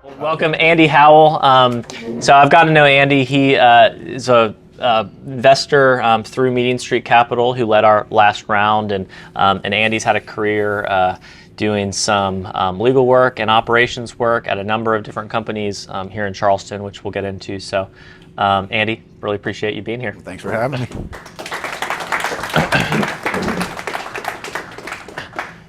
Welcome, Andy Howell. So I've gotten to know Andy. He is a investor through Meeting Street Capital who led our last round, and Andy's had a career doing some legal work and operations work at a number of different companies here in Charleston, which we'll get into. So, Andy, really appreciate you being here. Thanks for having me.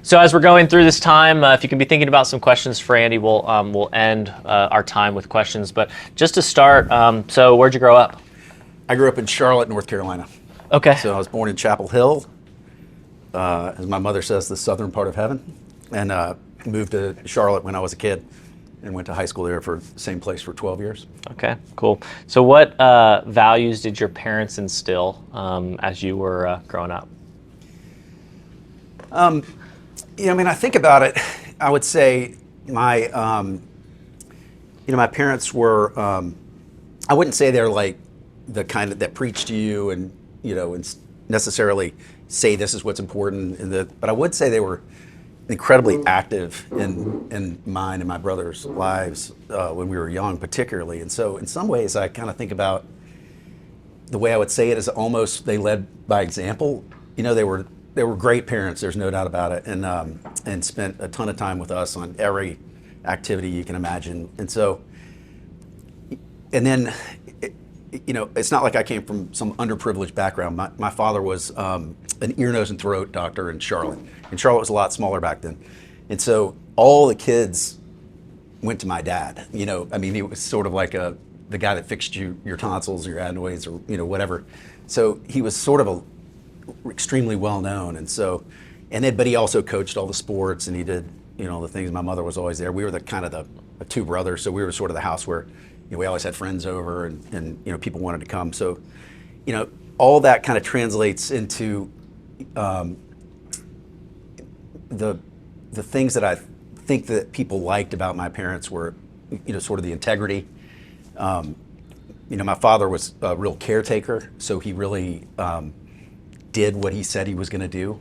So as we're going through this time, if you can be thinking about some questions for Andy, we'll end our time with questions. But just to start, so where'd you grow up? I grew up in Charlotte, North Carolina. Okay. So I was born in Chapel Hill, as my mother says, the southern part of heaven, and moved to Charlotte when I was a kid and went to high school there for the same place for 12 years. Okay, cool. So what values did your parents instill as you were growing up? I think about it, I would say my parents were, I wouldn't say they're like the kind that preach to you and necessarily say this is what's important, but I would say they were incredibly active in mine and my brother's lives when we were young, particularly. And so in some ways, I kind of think about the way I would say it is almost they led by example. They were great parents, there's no doubt about it, and spent a ton of time with us on every activity you can imagine. And then, it's not like I came from some underprivileged background. My father was an ear, nose, and throat doctor in Charlotte. And Charlotte was a lot smaller back then. And so all the kids went to my dad. He was sort of like the guy that fixed your tonsils or your adenoids or, whatever. So he was sort of extremely well known, but he also coached all the sports, and he did the things. My mother was always there. We were the two brothers, so we were sort of the house where we always had friends over, and people wanted to come. So all that kind of translates into the things that I think that people liked about my parents were sort of the integrity. My father was a real caretaker, so he really did what he said he was going to do.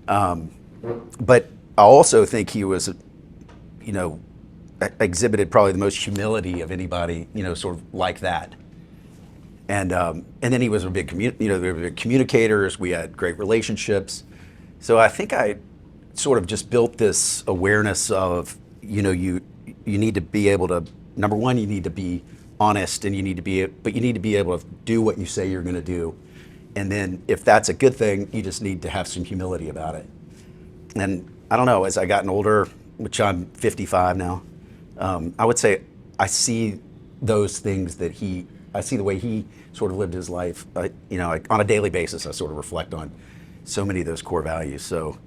But I also think he was, exhibited probably the most humility of anybody, sort of like that. And then he was a big, we were big communicators. We had great relationships. So I think I sort of just built this awareness of, you need to be able to, number one, you need to be honest, and you need to be able to do what you say you're going to do. And then if that's a good thing, you just need to have some humility about it. And I don't know, as I gotten older, which I'm 55 now, I would say I see those things I see the way he sort of lived his life. On a daily basis, I sort of reflect on so many of those core values. So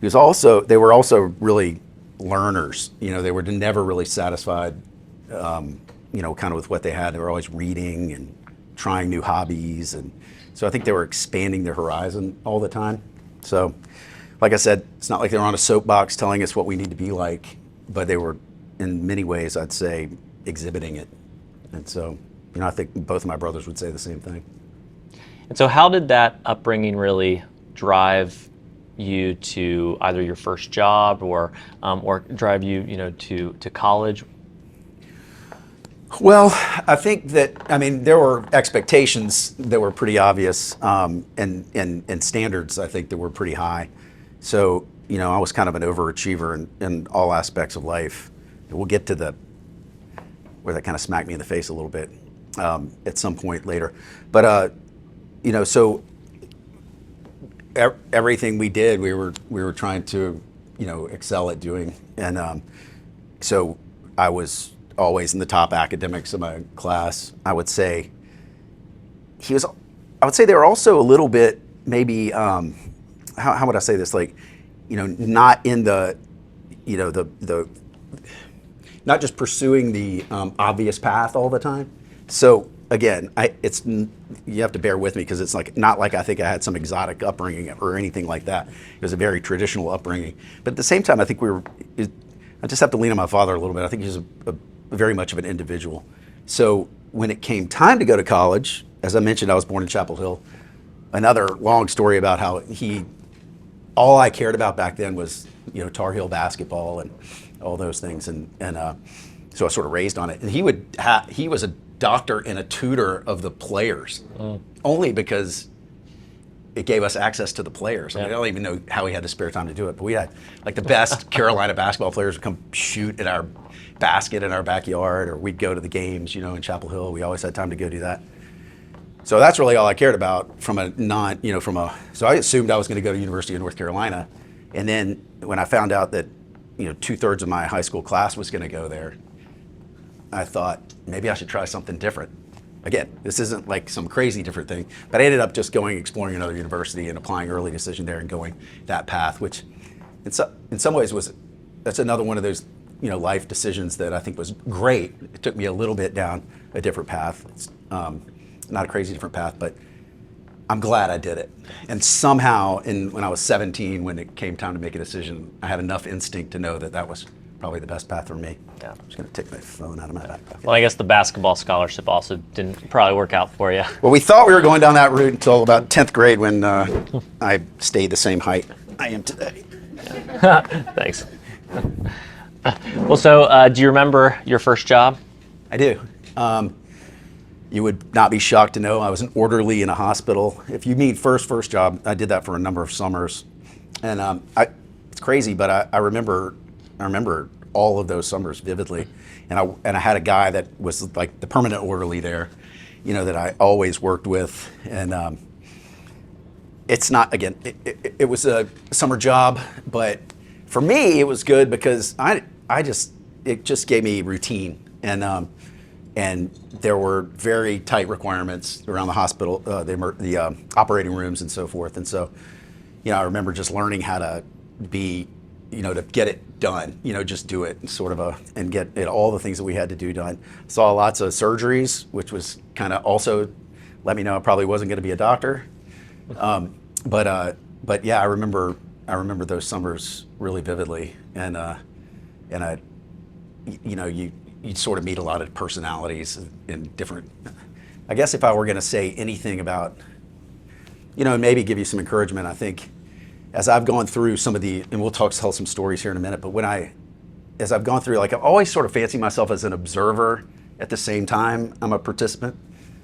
they were also really learners. They were never really satisfied, kind of with what they had. They were always reading and trying new hobbies, and so I think they were expanding their horizon all the time. So, like I said, it's not like they were on a soapbox telling us what we need to be like, but they were, in many ways, I'd say, exhibiting it. And so, I think both of my brothers would say the same thing. And so how did that upbringing really drive you to either your first job or drive you, to college? Well, I think that, there were expectations that were pretty obvious, and standards, I think, that were pretty high. So, I was kind of an overachiever in all aspects of life. We'll get to where that kind of smacked me in the face a little bit at some point later. But, so everything we did, we were trying to, excel at doing. And so I was always in the top academics of my class. I would say they were also a little bit, maybe, how would I say this? Like, not in not just pursuing the obvious path all the time. So again, you have to bear with me, because it's not like I think I had some exotic upbringing or anything like that. It was a very traditional upbringing. But at the same time, I think I just have to lean on my father a little bit. I think he's very much of an individual. So when it came time to go to college, as I mentioned, I was born in Chapel Hill. Another long story about how all I cared about back then was Tar Heel basketball and all those things, and so I was sort of raised on it. And he was a doctor and a tutor of the players, only because it gave us access to the players. I mean, I don't even know how he had the spare time to do it, but we had like the best Carolina basketball players would come shoot at our basket in our backyard, or we'd go to the games, in Chapel Hill. We always had time to go do that. So that's really all I cared about so I assumed I was going to go to University of North Carolina. And then when I found out that, 2/3 of my high school class was going to go there, I thought maybe I should try something different. Again, this isn't like some crazy different thing, but I ended up just exploring another university and applying early decision there and going that path, which in some ways that's another one of those, life decisions that I think was great. It took me a little bit down a different path. It's not a crazy different path, but I'm glad I did it. And somehow, when I was 17, when it came time to make a decision, I had enough instinct to know that was probably the best path for me. Yeah. I'm just going to take my phone out of my back pocket. Well, I guess the basketball scholarship also didn't probably work out for you. Well, we thought we were going down that route until about 10th grade when I stayed the same height I am today. Thanks. Well, so do you remember your first job? I do. You would not be shocked to know I was an orderly in a hospital. If you mean first job, I did that for a number of summers. And it's crazy, but I remember all of those summers vividly. And I had a guy that was like the permanent orderly there, that I always worked with. And it's not, again, it was a summer job, but for me, it was good because it just gave me routine. And there were very tight requirements around the hospital, the operating rooms and so forth. And so, I remember just learning how to be, to get it done, just do it and get all the things that we had to do done. Saw lots of surgeries, which was kind of also let me know I probably wasn't going to be a doctor. But yeah, I remember those summers really vividly. And you sort of meet a lot of personalities in different, I guess if I were going to say anything about, and maybe give you some encouragement, I think as I've gone through some of and we'll tell some stories here in a minute, but as I've gone through, I've always sort of fancied myself as an observer at the same time I'm a participant.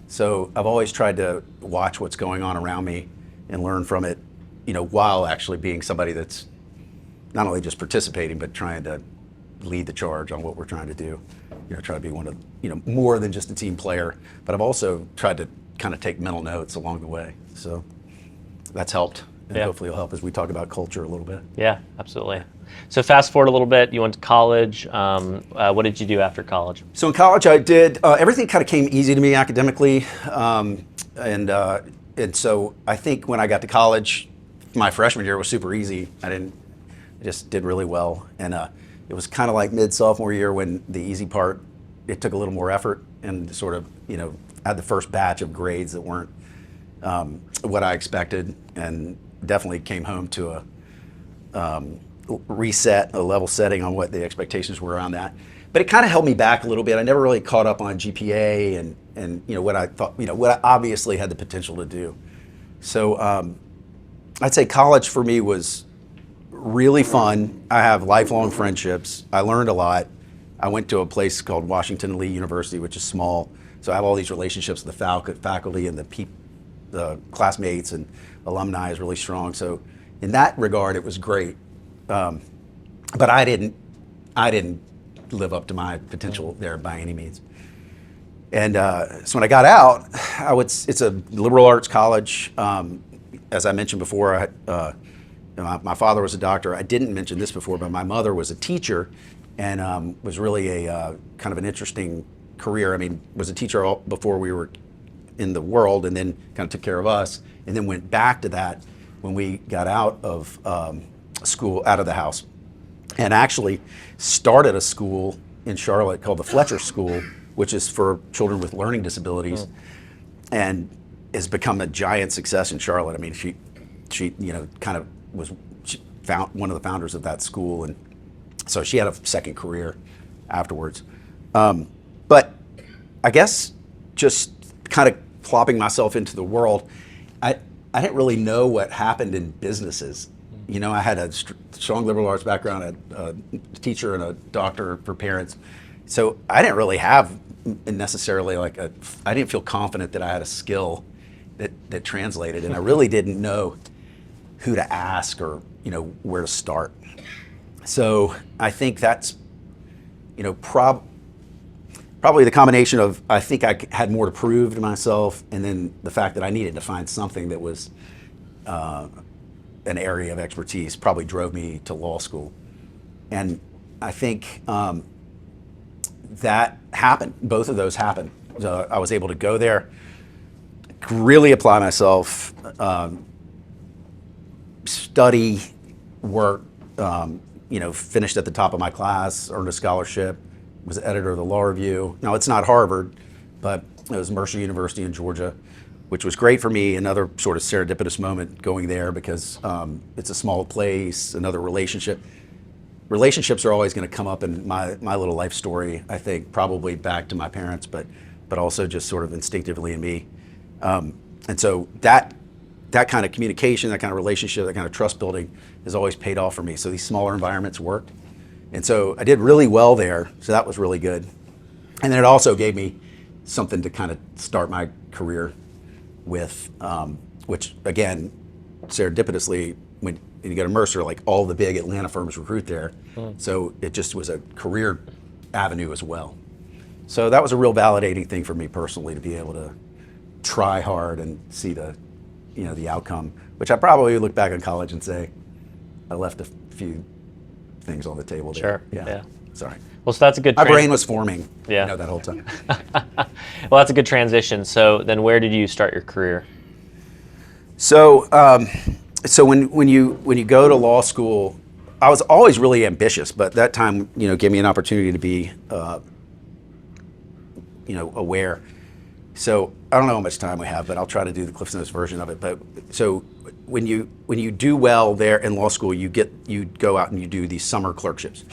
So I've always tried to watch what's going on around me and learn from it, while actually being somebody that's not only just participating, but trying to lead the charge on what we're trying to do. Try to be one of, more than just a team player, but I've also tried to kind of take mental notes along the way. So that's helped, and hopefully it'll help as we talk about culture a little bit. Yeah, absolutely. So fast forward a little bit, you went to college. What did you do after college? So in college I did, everything kind of came easy to me academically. And so I think when I got to college, my freshman year was super easy. I just did really well. And it was kind of like mid-sophomore year when the easy part, it took a little more effort and sort of, had the first batch of grades that weren't what I expected, and definitely came home to a reset, a level setting on what the expectations were around that. But it kind of held me back a little bit. I never really caught up on GPA and what I thought, what I obviously had the potential to do. So I'd say college for me was really fun. I have lifelong friendships. I learned a lot. I went to a place called Washington Lee University, which is small. So I have all these relationships with the faculty and the classmates, and alumni is really strong. So in that regard, it was great. But I didn't live up to my potential there by any means. And so when I got out, it's a liberal arts college. As I mentioned before, my father was a doctor. I didn't mention this before, but my mother was a teacher, and was really a kind of an interesting career. I mean, was a teacher before we were in the world, and then kind of took care of us, and then went back to that when we got out of school, out of the house, and actually started a school in Charlotte called the Fletcher School, which is for children with learning disabilities, and has become a giant success in Charlotte. I mean, she kind of was one of the founders of that school, and so she had a second career afterwards. But I guess just kind of plopping myself into the world, I didn't really know what happened in businesses I had a strong liberal arts background, a teacher and a doctor for parents. So I didn't really have necessarily I didn't feel confident that I had a skill that translated, and I really didn't know who to ask or, where to start. So I think that's, probably the combination of, I think I had more to prove to myself, and then the fact that I needed to find something that was an area of expertise probably drove me to law school. And I think that happened. Both of those happened. So I was able to go there, really apply myself, study, work, finished at the top of my class, earned a scholarship, was the editor of the Law Review. Now, it's not Harvard, but it was Mercer University in Georgia, which was great for me. Another sort of serendipitous moment going there because it's a small place, another relationship. Relationships are always going to come up in my little life story, I think, probably back to my parents, but also just sort of instinctively in me. And so that kind of communication, that kind of relationship, that kind of trust building has always paid off for me. So these smaller environments worked. And so I did really well there. So that was really good. And then it also gave me something to kind of start my career with, which again, serendipitously, when you go to Mercer, like all the big Atlanta firms recruit there. So it just was a career avenue as well. So that was a real validating thing for me personally, to be able to try hard and see the outcome, which I probably look back on college and say, I left a few things on the table there. Sure. Yeah. Sorry. Well, so that's a good. My brain was forming. Yeah. That whole time. Well, that's a good transition. So then, where did you start your career? So, when you go to law school, I was always really ambitious, but that time, gave me an opportunity to be, aware. So I don't know how much time we have, but I'll try to do the Cliff Notes version of it. But so when you do well there in law school, you go out and you do these summer clerkships.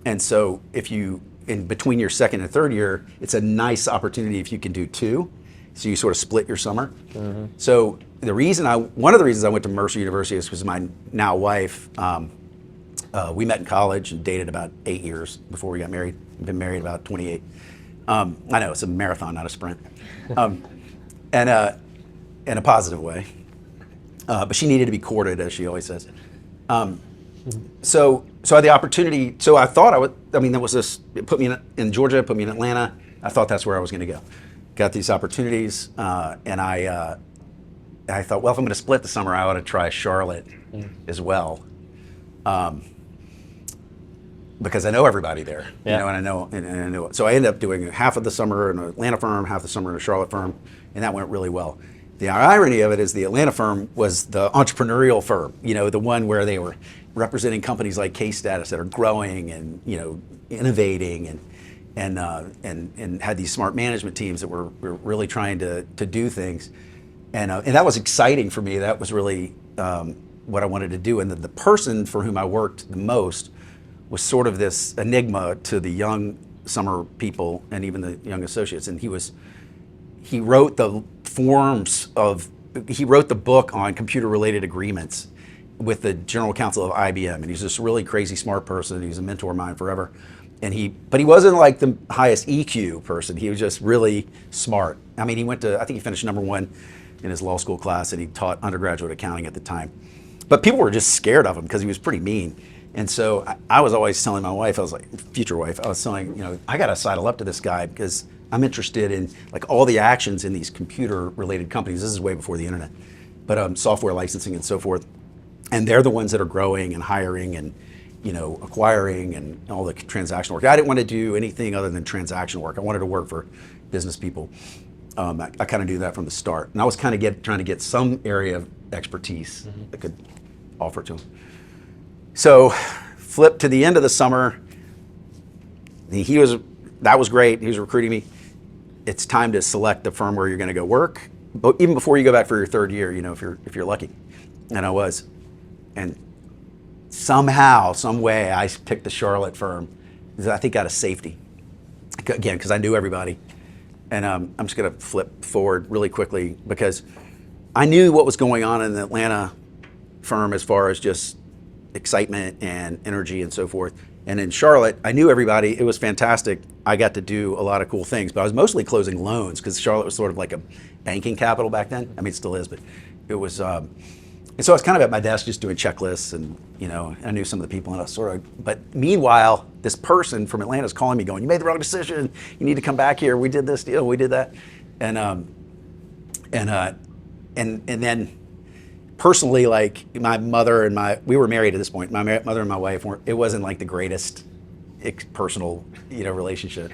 And so if you, in between your second and third year, it's a nice opportunity if you can do two. So you sort of split your summer. Mm-hmm. So one of the reasons I went to Mercer University is because my now wife, we met in college and dated about 8 years before we got married. We've been married about 28. I know it's a marathon, not a sprint, and in a positive way. But she needed to be courted, as she always says. So I had the opportunity. So I thought I would. I mean, that was this. It put me in Georgia, put me in Atlanta. I thought that's where I was going to go. Got these opportunities, and I thought, well, if I'm going to split the summer, I ought to try Charlotte as well. Because I know everybody there, and I know. So I ended up doing half of the summer in an Atlanta firm, half the summer in a Charlotte firm, and that went really well. The irony of it is the Atlanta firm was the entrepreneurial firm, the one where they were representing companies like Case Status that are growing and innovating and had these smart management teams that were really trying to do things, and that was exciting for me. That was really what I wanted to do, and the person for whom I worked the most was sort of this enigma to the young summer people and even the young associates. And he wrote the book on computer-related agreements with the general counsel of IBM. And he's this really crazy smart person. He's a mentor of mine forever. But he wasn't like the highest EQ person. He was just really smart. I mean, I think he finished #1 in his law school class, and he taught undergraduate accounting at the time. But people were just scared of him because he was pretty mean. And so I was always telling my wife, I was like, future wife, I was telling, I got to sidle up to this guy because I'm interested in like all the actions in these computer related companies. This is way before the internet, but software licensing and so forth. And they're the ones that are growing and hiring and, acquiring and all the transactional work. I didn't want to do anything other than transactional work. I wanted to work for business people. I kind of knew that from the start. And I was kind of trying to get some area of expertise that could offer to them. So, flip to the end of the summer. That was great. He was recruiting me. It's time to select the firm where you're going to go work, but even before you go back for your third year, if you're lucky, and I was, and somehow, some way, I picked the Charlotte firm. I think out of safety, again, because I knew everybody. And I'm just going to flip forward really quickly because I knew what was going on in the Atlanta firm as far as just excitement and energy and so forth. And in Charlotte, I knew everybody. It was fantastic. I got to do a lot of cool things, but I was mostly closing loans because Charlotte was sort of like a banking capital back then. I mean, it still is, but it was. And so I was kind of at my desk just doing checklists, and I knew some of the people, and I was sort of. But meanwhile, this person from Atlanta is calling me, going, "You made the wrong decision. You need to come back here. We did this deal. We did that," and then. Personally, like my mother and we were married at this point. My mother and my wife weren't. It wasn't like the greatest personal, relationship.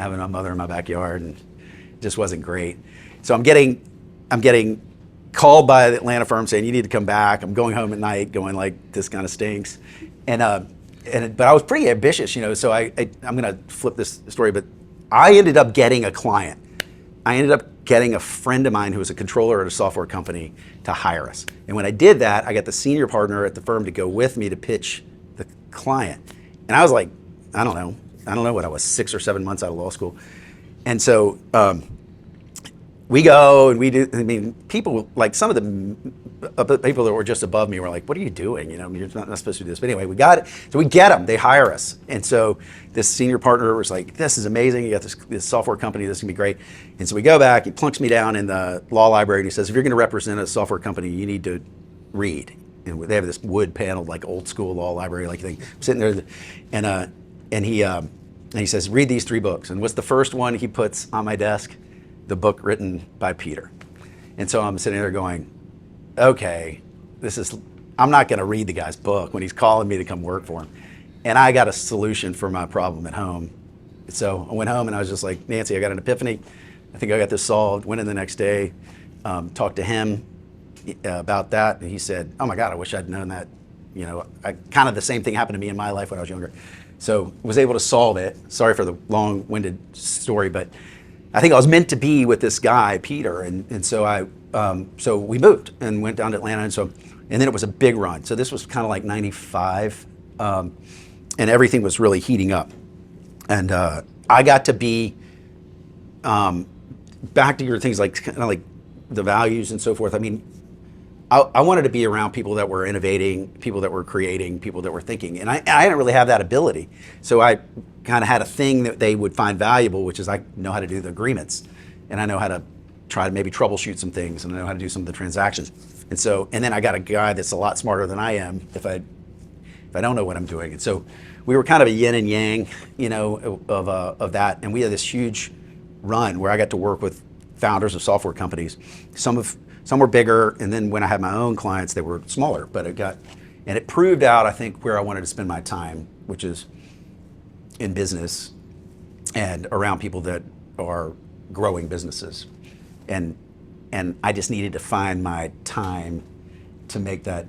Having my mother in my backyard, and it just wasn't great. So I'm getting called by the Atlanta firm saying you need to come back. I'm going home at night, going like this kind of stinks, but I was pretty ambitious, So I'm gonna flip this story, but I ended up getting a client. I ended up getting a friend of mine who was a controller at a software company to hire us. And when I did that, I got the senior partner at the firm to go with me to pitch the client. And I was like, I don't know what I was, 6 or 7 months out of law school. And so we go and we do, people, like some of the people that were just above me were like, what are you doing? You're not supposed to do this. But anyway, we got it. So we get them, they hire us. And so this senior partner was like, this is amazing. You got this software company, this is gonna be great. And so we go back, he plunks me down in the law library and he says, if you're gonna represent a software company, you need to read. And they have this wood paneled, like old school law library like thing. I'm sitting there and he says, read these 3 books. And what's the first one he puts on my desk? The book written by Peter. And so I'm sitting there going, okay, I'm not gonna read the guy's book when he's calling me to come work for him. And I got a solution for my problem at home. So I went home and I was just like, Nancy, I got an epiphany. I think I got this solved. Went in the next day, talked to him about that. And he said, oh my God, I wish I'd known that. Kind of the same thing happened to me in my life when I was younger. So was able to solve it. Sorry for the long-winded story, but I think I was meant to be with this guy, Peter, and so so we moved and went down to Atlanta, and then it was a big run. So this was kind of like '95, and everything was really heating up, and I got to be back to your things like kind of like the values and so forth. I mean, I wanted to be around people that were innovating, people that were creating, people that were thinking, and I didn't really have that ability. So I kind of had a thing that they would find valuable, which is I know how to do the agreements, and I know how to try to maybe troubleshoot some things, and I know how to do some of the transactions. And then I got a guy that's a lot smarter than I am if I don't know what I'm doing. And so we were kind of a yin and yang, of that. And we had this huge run where I got to work with founders of software companies. Some were bigger, and then when I had my own clients, they were smaller. But it proved out, I think, where I wanted to spend my time, which is in business and around people that are growing businesses. And I just needed to find my time to make that,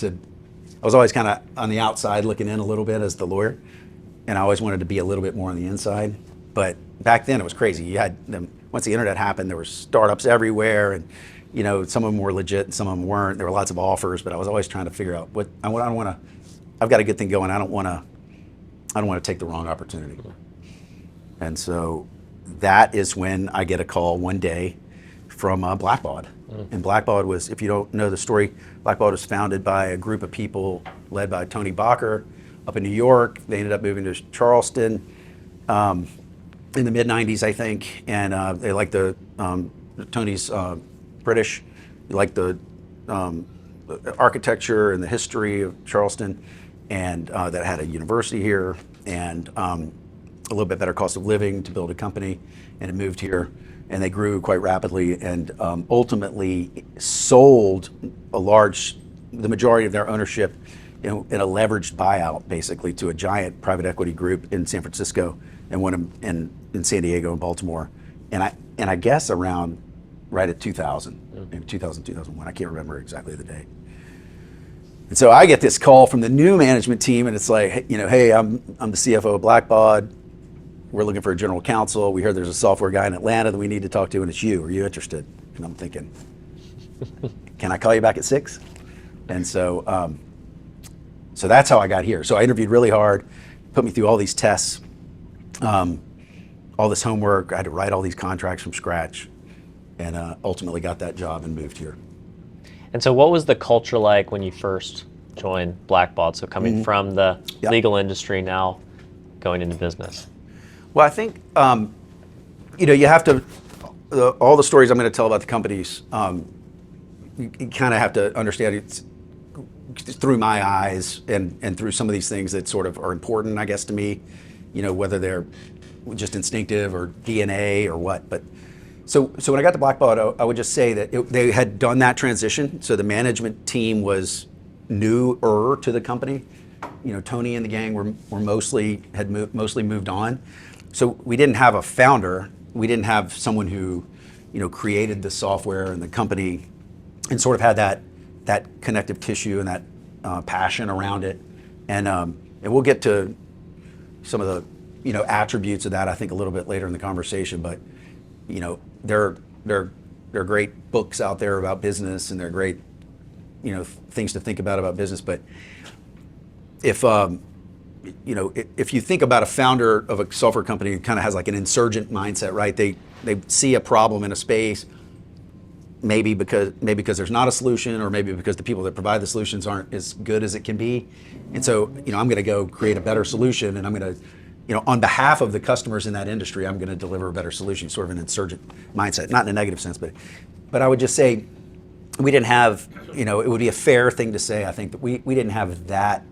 I was always kind of on the outside looking in a little bit as the lawyer, and I always wanted to be a little bit more on the inside. But back then it was crazy. You had them, once the internet happened, there were startups everywhere, and some of them were legit and some of them weren't. There were lots of offers, but I was always trying to figure out I don't want to, I've got a good thing going. I don't want to take the wrong opportunity. And so that is when I get a call one day from Blackbaud. And Blackbaud was, if you don't know the story, Blackbaud was founded by a group of people led by Tony Bacher up in New York. They ended up moving to Charleston in the mid 90s, I think. And they liked Tony's British. They liked the architecture and the history of Charleston, and that had a university here, and a little bit better cost of living to build a company, and it moved here, and they grew quite rapidly, and ultimately sold the majority of their ownership in a leveraged buyout, basically, to a giant private equity group in San Francisco and one in San Diego and Baltimore, and I guess around right at 2000, maybe 2000, 2001, I can't remember exactly the day. And so I get this call from the new management team, and it's like, hey, I'm the CFO of Blackbaud. We're looking for a general counsel. We heard there's a software guy in Atlanta that we need to talk to, and it's you. Are you interested? And I'm thinking, can I call you back at 6? And so, so that's how I got here. So I interviewed really hard, put me through all these tests, all this homework. I had to write all these contracts from scratch, and ultimately got that job and moved here. And so what was the culture like when you first join Blackbaud? So coming from the Yeah. legal industry now, going into business. Well, I think you have to. All the stories I'm going to tell about the companies, you kind of have to understand it's through my eyes and through some of these things that sort of are important, I guess, to me. Whether they're just instinctive or DNA or what. But so when I got to Blackbaud, I would just say that they had done that transition. So the management team was newer to the company. Tony and the gang were mostly moved on. So we didn't have a founder. We didn't have someone who, created the software and the company, and sort of had that connective tissue and that passion around it. And we'll get to some of the attributes of that, I think, a little bit later in the conversation. But there are great books out there about business, and there are great things to think about business. But if you think about a founder of a software company who kind of has like an insurgent mindset, right? They see a problem in a space, maybe because there's not a solution, or maybe because the people that provide the solutions aren't as good as it can be. And so, I'm going to go create a better solution, and I'm going to, on behalf of the customers in that industry, I'm going to deliver a better solution, sort of an insurgent mindset, not in a negative sense, but I would just say we didn't have, it would be a fair thing to say, I think, that we didn't have that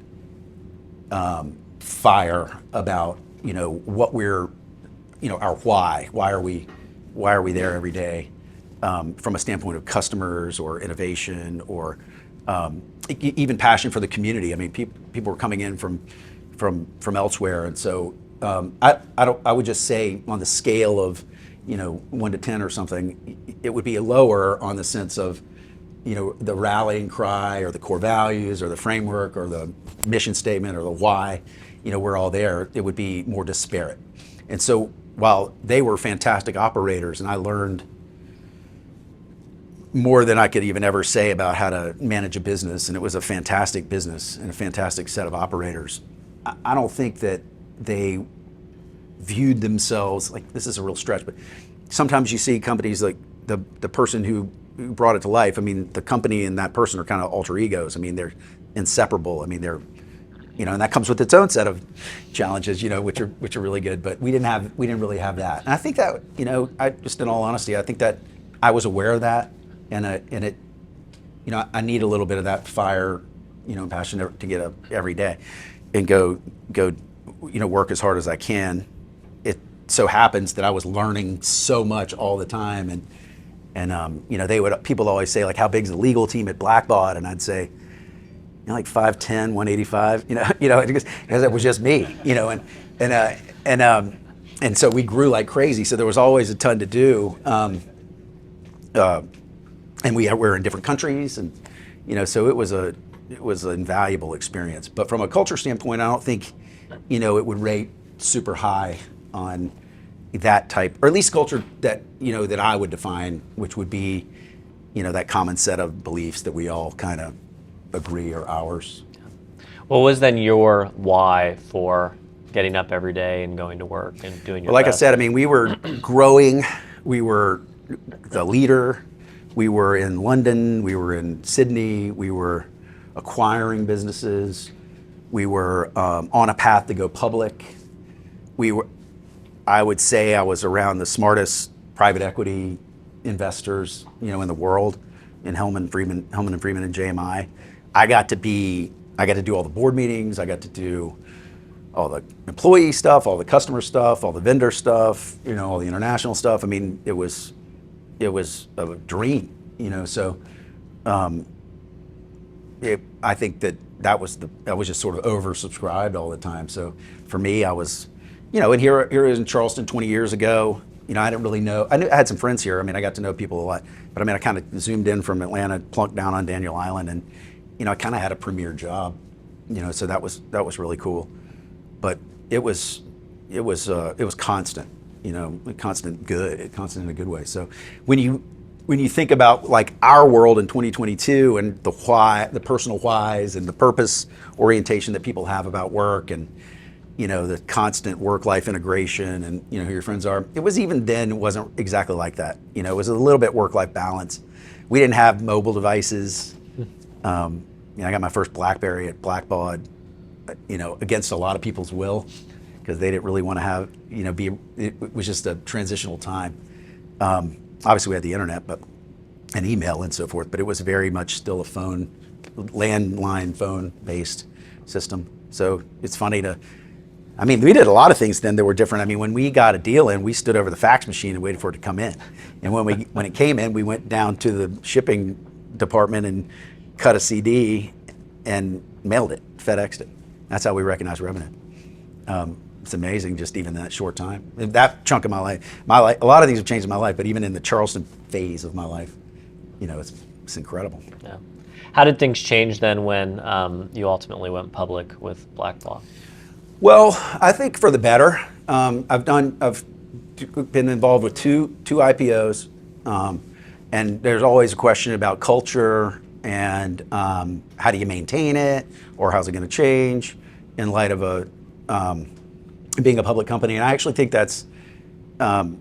fire about, what we're, our why. Why are we there every day? From a standpoint of customers or innovation or even passion for the community. I mean, people were coming in from elsewhere, and so I would just say on the scale of 1 to 10 or something, it would be lower on the sense of the rallying cry or the core values or the framework or the mission statement or the why. We're all there. It would be more disparate. And so while they were fantastic operators, and I learned more than I could even ever say about how to manage a business, and it was a fantastic business and a fantastic set of operators, I don't think that they viewed themselves, like, this is a real stretch, but sometimes you see companies like the person who brought it to life. I mean, the company and that person are kind of alter egos. I mean, they're inseparable. I mean, they're, and that comes with its own set of challenges, which are really good. But we didn't really have that. And I think that, I just, in all honesty, I think that I was aware of that, and it, I need a little bit of that fire, passion to get up every day and go, work as hard as I can. It so happens that I was learning so much all the time, and people always say, like, how big's the legal team at Blackbaud? And I'd say, like 5'10", 185, because it was just me, and so we grew like crazy. So there was always a ton to do, and we were in different countries, and so it was an invaluable experience. But from a culture standpoint, I don't think it would rate super high on that type, or at least culture that that I would define, which would be that common set of beliefs that we all kind of agree are ours. What was then your why for getting up every day and going to work and doing your Well, like best? I said, I mean, we were growing. We were the leader. We were in London. We were in Sydney. We were acquiring businesses. We were on a path to go public. I would say I was around the smartest private equity investors, in the world, in Hellman Freeman and JMI. I got to do all the board meetings. I got to do all the employee stuff, all the customer stuff, all the vendor stuff, all the international stuff. I mean, it was a dream, So, I think that was just sort of oversubscribed all the time. So for me, I was, and here I was in Charleston 20 years ago. I didn't really know. I had some friends here. I mean, I got to know people a lot. But I mean, I kind of zoomed in from Atlanta, plunked down on Daniel Island, and I kind of had a premier job. So that was really cool. But it was constant. Constant in a good way. So when you think about like our world in 2022 and the why, the personal whys and the purpose orientation that people have about work, and the constant work-life integration, and who your friends are, it wasn't exactly like that. It was a little bit work-life balance. We didn't have mobile devices. I got my first BlackBerry at Blackbaud, against a lot of people's will, because they didn't really want to have, it was just a transitional time. Obviously we had the internet, and email and so forth, but it was very much still a landline phone based system. So it's funny we did a lot of things then that were different. When we got a deal in, we stood over the fax machine and waited for it to come in. And when it came in, we went down to the shipping department and cut a CD and mailed it, FedExed it. That's how we recognized revenue. It's amazing, just even that short time. That chunk of my life, a lot of things have changed in my life, but even in the Charleston phase of my life, it's incredible. Yeah. How did things change then when you ultimately went public with Blackbaud? Well, I think for the better. I've been involved with two IPOs, and there's always a question about culture and how do you maintain it, or how's it going to change in light of being a public company. And I actually think that's not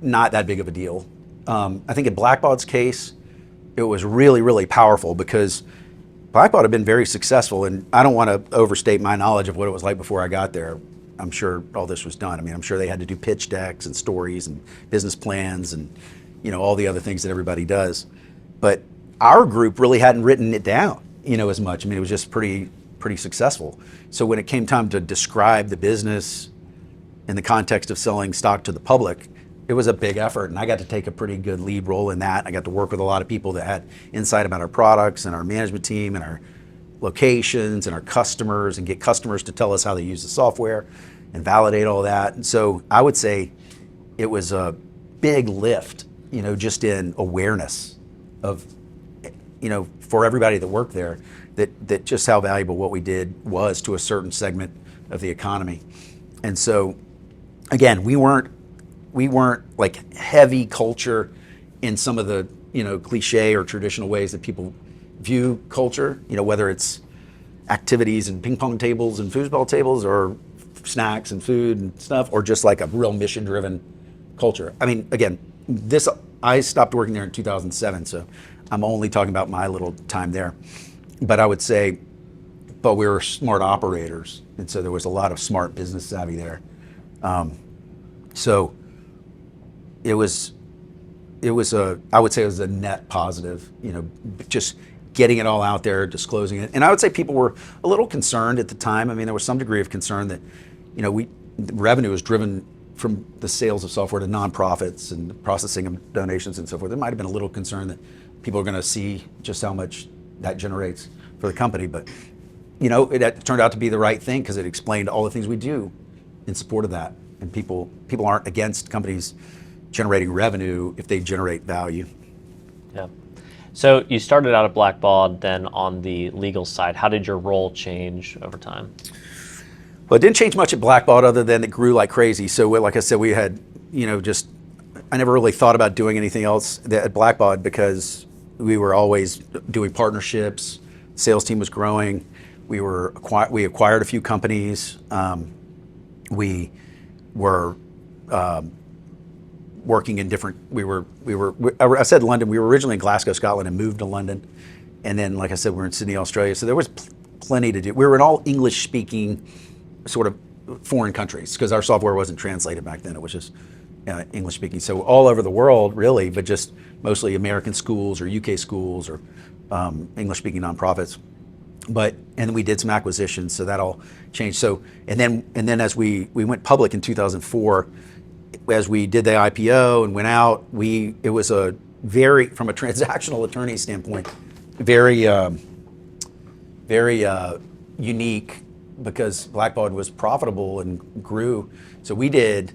that big of a deal. I think in Blackbaud's case, it was really, really powerful because Blackbaud had been very successful, and I don't want to overstate my knowledge of what it was like before I got there. I'm sure all this was done. I'm sure they had to do pitch decks and stories and business plans and all the other things that everybody does. But our group really hadn't written it down, as much. It was just pretty successful. So when it came time to describe the business in the context of selling stock to the public, it was a big effort, and I got to take a pretty good lead role in that. I got to work with a lot of people that had insight about our products and our management team and our locations and our customers, and get customers to tell us how they use the software and validate all that. And so I would say it was a big lift, just in awareness of, for everybody that worked there, that just how valuable what we did was to a certain segment of the economy. And so, again, we weren't like heavy culture in some of the cliche or traditional ways that people view culture, whether it's activities and ping pong tables and foosball tables, or snacks and food and stuff, or just like a real mission driven culture. Again, I stopped working there in 2007, so I'm only talking about my little time there. But I would say, we were smart operators, and so there was a lot of smart business savvy there. So I would say it was a net positive, just getting it all out there, disclosing it. And I would say people were a little concerned at the time. There was some degree of concern that, revenue was driven from the sales of software to nonprofits and processing of donations and so forth. There might have been a little concern that people are going to see just how much that generates for the company. But, it turned out to be the right thing, because it explained all the things we do in support of that. And people aren't against companies generating revenue if they generate value. Yeah. So you started out at Blackbaud, then on the legal side. How did your role change over time? Well, it didn't change much at Blackbaud, other than it grew like crazy. So like I said, we had, I never really thought about doing anything else at Blackbaud, because we were always doing partnerships. Sales team was growing. We acquired a few companies. We were working in different. I said London. We were originally in Glasgow, Scotland, and moved to London. And then, like I said, we're in Sydney, Australia. So there was plenty to do. We were in all English-speaking sort of foreign countries, because our software wasn't translated back then. It was just English-speaking. So all over the world, really, but just mostly American schools or UK schools or English-speaking nonprofits. And we did some acquisitions, so that all changed. So and then as we went public in 2004, as we did the IPO and went out, it was a very, from a transactional attorney standpoint, very unique, because Blackbaud was profitable and grew. So we did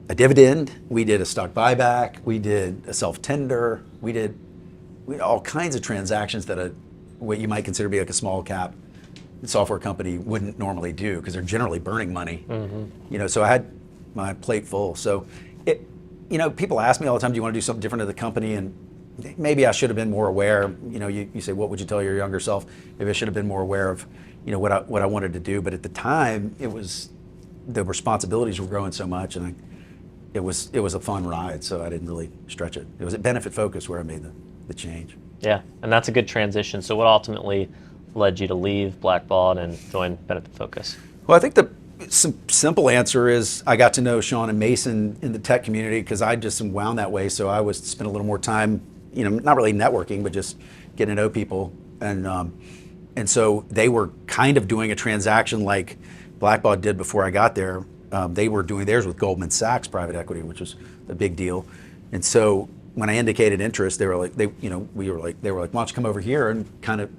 a dividend, we did a stock buyback, we did a self-tender, we had all kinds of transactions that what you might consider to be like a small cap software company wouldn't normally do, because they're generally burning money. Mm-hmm. So I had my plate full. So people ask me all the time, do you want to do something different to the company? And maybe I should have been more aware. You say, what would you tell your younger self? Maybe I should have been more aware of what I wanted to do. But at the time, the responsibilities were growing so much, and it was a fun ride. So I didn't really stretch it. It was at Benefit Focus where I made the change. Yeah, and that's a good transition. So what ultimately led you to leave Blackbaud and join Benefit Focus? Well, I think the simple answer is I got to know Sean and Mason in the tech community because I just am wound that way. So I was spent a little more time, not really networking, but just getting to know people. And so they were kind of doing a transaction like Blackbaud did before I got there. They were doing theirs with Goldman Sachs private equity, which was a big deal. And so when I indicated interest, they were like, they were like, why don't you come over here and kind of,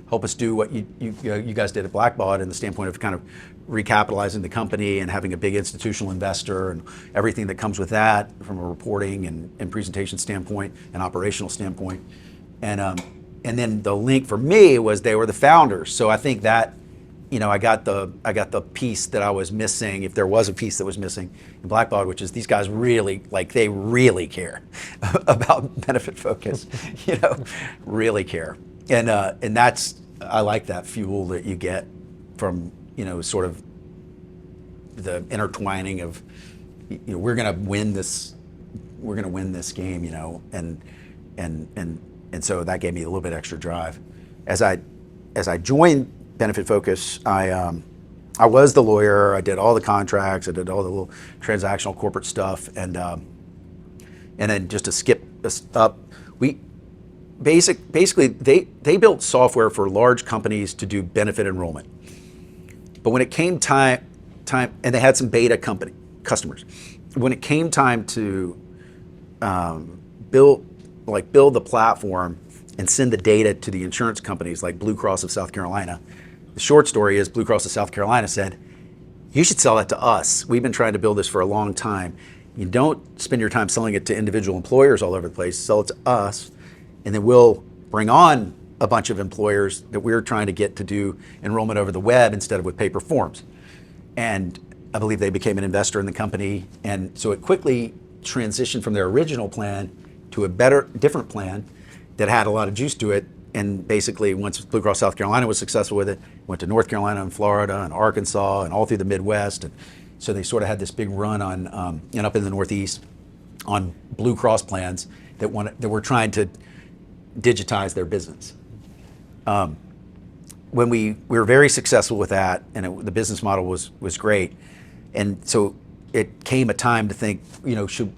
help us do what you guys did at Blackbaud in the standpoint of kind of recapitalizing the company and having a big institutional investor and everything that comes with that from a reporting and presentation standpoint and operational standpoint. And then the link for me was they were the founders. So I think that, I got the piece that I was missing, if there was a piece that was missing in Blackbaud, which is these guys really, they really care about Benefit Focus, really care. And that's, I like that fuel that you get from, sort of the intertwining of, we're going to win this game, and so that gave me a little bit extra drive. As I joined Benefit Focus, I was the lawyer. I did all the contracts. I did all the little transactional corporate stuff, and then just to skip up, we basically they built software for large companies to do benefit enrollment. But when it came time, and they had some beta customers. When it came time to build the platform and send the data to the insurance companies like Blue Cross of South Carolina, the short story is Blue Cross of South Carolina said, you should sell that to us. We've been trying to build this for a long time. You don't spend your time selling it to individual employers all over the place. Sell it to us, and then we'll bring on a bunch of employers that we're trying to get to do enrollment over the web instead of with paper forms. And I believe they became an investor in the company. And so it quickly transitioned from their original plan to a different plan that had a lot of juice to it. And basically, once Blue Cross South Carolina was successful with it, went to North Carolina and Florida and Arkansas and all through the Midwest. And so they sort of had this big run on, and up in the Northeast, on Blue Cross plans that were trying to digitize their business. When we were very successful with that, and the business model was great, and so it came a time to think, should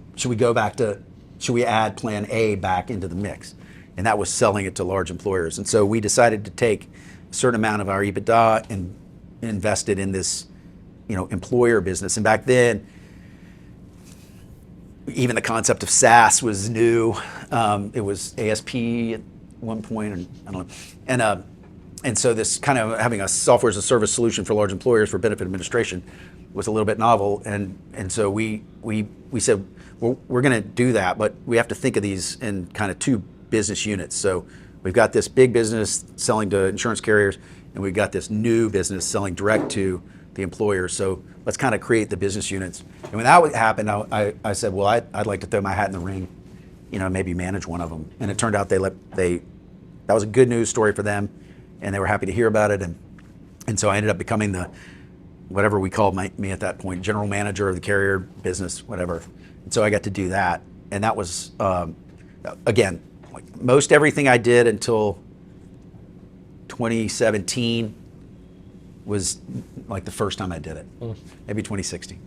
we add Plan A back into the mix, and that was selling it to large employers. And so we decided to take a certain amount of our EBITDA and invest it in this, employer business. And back then, even the concept of SaaS was new. It was ASP at one point, and I don't know. And so this kind of having a software as a service solution for large employers for benefit administration was a little bit novel. And so we said, well, we're going to do that, but we have to think of these in kind of two business units. So we've got this big business selling to insurance carriers, and we've got this new business selling direct to the employers. So let's kind of create the business units. And when that happened, I said, well, I'd like to throw my hat in the ring, maybe manage one of them. And it turned out that was a good news story for them, and they were happy to hear about it. And so I ended up becoming whatever we called me at that point, general manager of the carrier business, whatever. And so I got to do that. And that was, again, like most everything I did until 2017 was like the first time I did it, maybe 2016.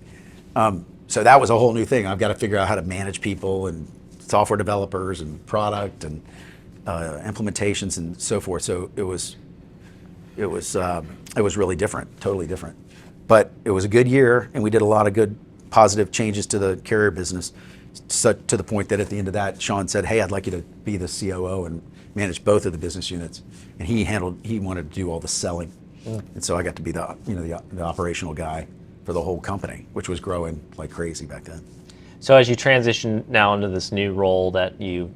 So that was a whole new thing. I've got to figure out how to manage people and software developers and product and implementations and so forth. So it was really different, totally different. But it was a good year, and we did a lot of good positive changes to the carrier business, to the point that at the end of that, Sean said, hey, I'd like you to be the COO and manage both of the business units. And he wanted to do all the selling. And so I got to be the operational guy for the whole company, which was growing like crazy back then. So as you transition now into this new role that you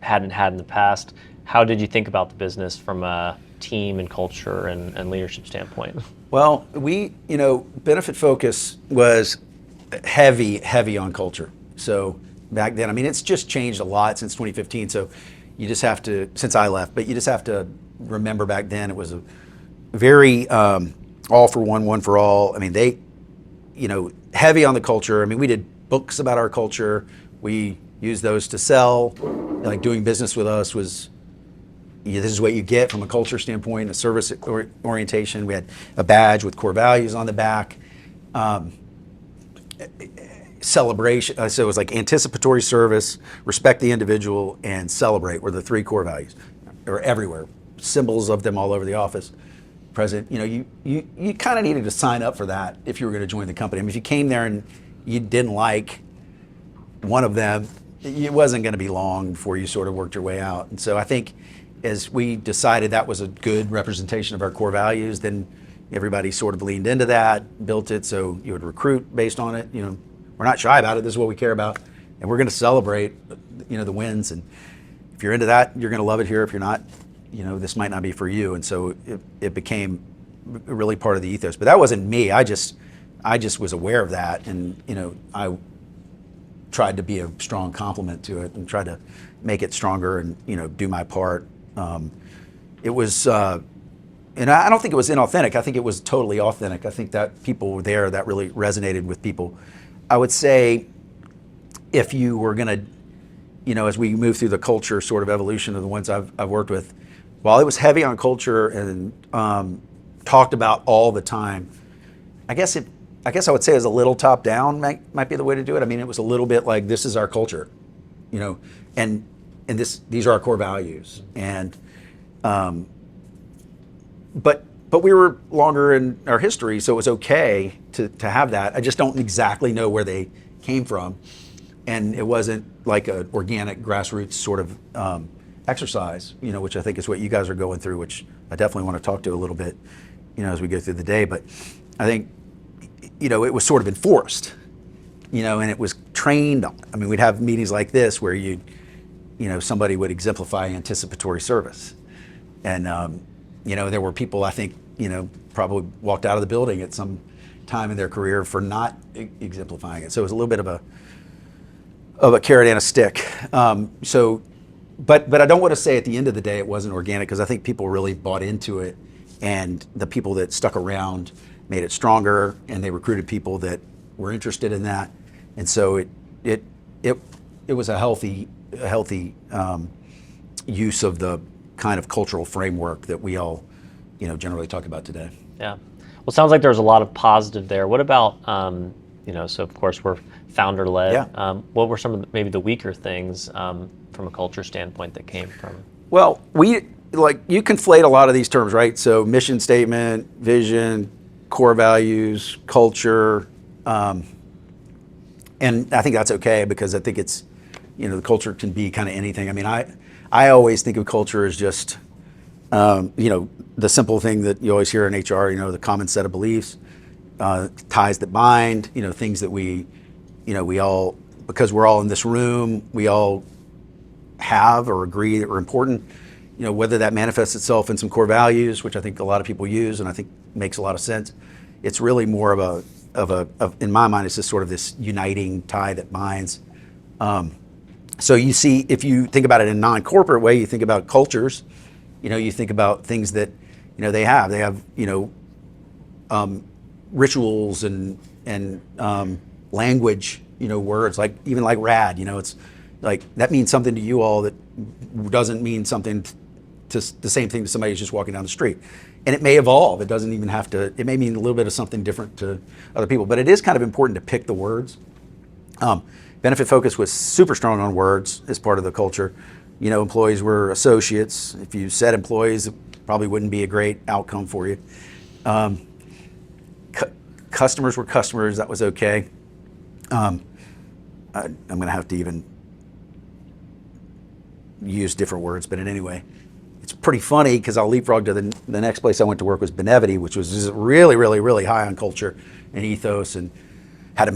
hadn't had in the past, how did you think about the business from a team and culture and leadership standpoint? Well, Benefit Focus was heavy on culture. So back then, it's just changed a lot since 2015. So you just have to, since I left, but you just have to remember back then it was a very all for one for all. They, heavy on the culture. We did books about our culture. We used those to sell. like doing business with us was, this is what you get from a culture standpoint, a service orientation. We had a badge with core values on the back. Celebration, so it was like anticipatory service, respect the individual, and celebrate were the 3 core values. They were everywhere, symbols of them all over the office. Present, you kind of needed to sign up for that if you were going to join the company. I mean, if you came there and you didn't like one of them, it wasn't going to be long before you sort of worked your way out. And so I think as we decided that was a good representation of our core values, then everybody sort of leaned into that, built it, so you would recruit based on it. We're not shy about it. This is what we care about, and we're going to celebrate, the wins. And if you're into that, you're going to love it here. If you're not, this might not be for you. And so it became really part of the ethos. But that wasn't me. I just was aware of that, and I tried to be a strong complement to it and tried to make it stronger and do my part. It was, and I don't think it was inauthentic. I think it was totally authentic. I think that people were there that really resonated with people. I would say if you were going to, as we move through the culture sort of evolution of the ones I've worked with, while it was heavy on culture and talked about all the time, I guess I would say it was a little top down might be the way to do it. I mean, it was a little bit like, this is our culture, and these are our core values. And but we were longer in our history, so it was okay to have that. I just don't exactly know where they came from, and it wasn't like an organic grassroots sort of exercise, which I think is what you guys are going through, which I definitely want to talk to a little bit, as we go through the day. But I think, it was sort of enforced, and it was trained on. I mean, we'd have meetings like this where somebody would exemplify anticipatory service, and there were people, I think, probably walked out of the building at some time in their career for not exemplifying it. So it was a little bit of a carrot and a stick. But I don't want to say at the end of the day it wasn't organic, because I think people really bought into it, and the people that stuck around made it stronger, and they recruited people that were interested in that, and so it was a healthy use of the kind of cultural framework that we all generally talk about today. Yeah. Well, it sounds like there's a lot of positive there. What about, so of course we're founder led. Yeah. What were some of maybe the weaker things from a culture standpoint that came from? Well, you conflate a lot of these terms, right? So mission statement, vision, core values, culture, and I think that's okay, because I think it's, the culture can be kind of anything. I mean, I always think of culture as just, the simple thing that you always hear in HR, the common set of beliefs, ties that bind, things that we all, because we're all in this room, we all have or agree that are important, whether that manifests itself in some core values, which I think a lot of people use, and I think makes a lot of sense. It's really more of in my mind, it's just sort of this uniting tie that binds. So you see, if you think about it in a non-corporate way, you think about cultures, you think about things that, they have, rituals and language, words, like even like rad, it's like, that means something to you all that doesn't mean something to the same thing to somebody who's just walking down the street. And it may evolve. It doesn't even have to, it may mean a little bit of something different to other people, but it is kind of important to pick the words. Benefit Focus was super strong on words as part of the culture. Employees were associates. If you said employees, it probably wouldn't be a great outcome for you. Customers were customers. That was okay. I'm going to have to even use different words, but in any way, it's pretty funny because I'll leapfrog to the next place I went to work was Benevity, which was just really, really, really high on culture and ethos, and had a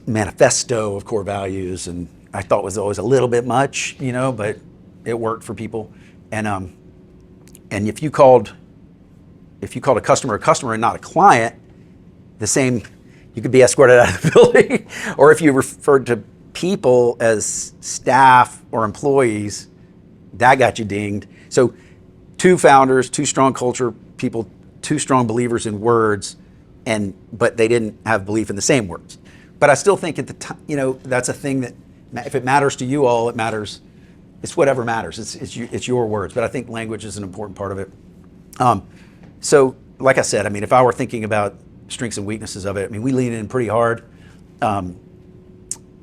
manifesto of core values, and I thought was always a little bit much, but it worked for people. And if you called a customer and not a client, the same, you could be escorted out of the building. Or if you referred to people as staff or employees, that got you dinged. So 2 founders, 2 strong culture people, 2 strong believers in words, but they didn't have belief in the same words. But I still think at the time, that's a thing that if it matters to you all, it matters it's whatever matters. It's your words, but I think language is an important part of it. So, like I said, I mean, if I were thinking about strengths and weaknesses of it, I mean, we lean in pretty hard.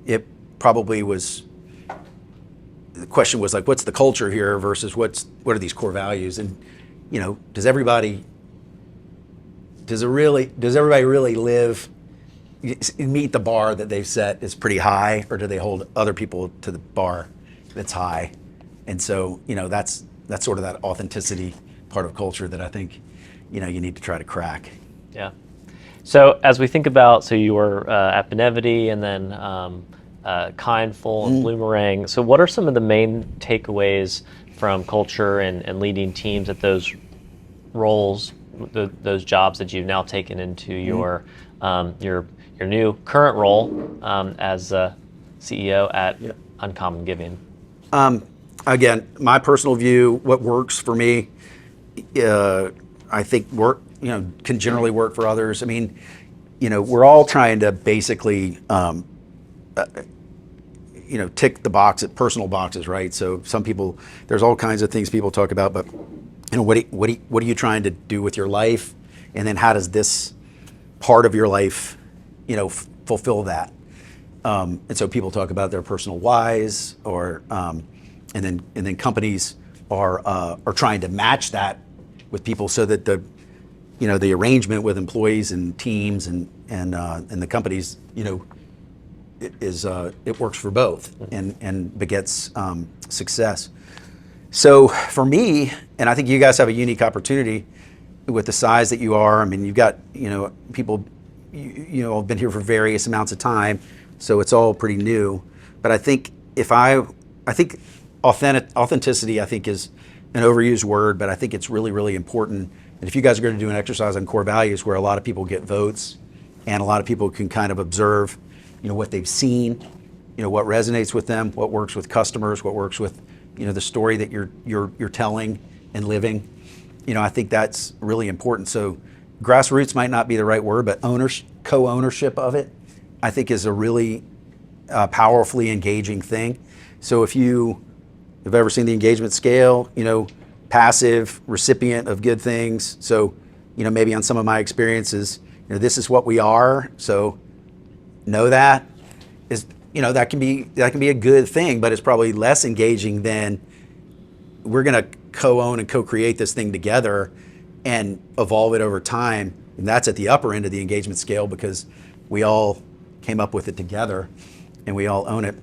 It probably was. The question was like, what's the culture here versus what are these core values? And does everybody really live, meet the bar that they've set is pretty high, or do they hold other people to the bar that's high? And so that's sort of that authenticity part of culture that I think you need to try to crack. Yeah. So as we think about, so you were at Benevity and then Kindful and Bloomerang. So what are some of the main takeaways from culture and leading teams at those roles, those jobs that you've now taken into your new current role as CEO at Uncommon Giving? Again, my personal view, what works for me, I think can generally work for others. I mean, we're all trying to basically tick the personal boxes, right? So some people, there's all kinds of things people talk about, but what are you trying to do with your life, and then how does this part of your life, fulfill that? And so people talk about their personal whys, or and then companies are trying to match that with people so that the arrangement with employees and teams and the companies, it works for both and begets success. So for me, and I think you guys have a unique opportunity with the size that you are. I mean, you've got people have been here for various amounts of time, so it's all pretty new. But I think authenticity, I think, is an overused word, but I think it's really, really important. And if you guys are going to do an exercise on core values where a lot of people get votes and a lot of people can kind of observe what they've seen, what resonates with them, what works with customers, what works with the story that you're telling and living, I think that's really important. So grassroots might not be the right word, but co-ownership of it, I think, is a really powerfully engaging thing. So if you have ever seen the engagement scale, passive recipient of good things. So, maybe on some of my experiences, this is what we are. So know that is, that can be a good thing, but it's probably less engaging than we're going to co-own and co-create this thing together and evolve it over time. And that's at the upper end of the engagement scale because we all came up with it together and we all own it.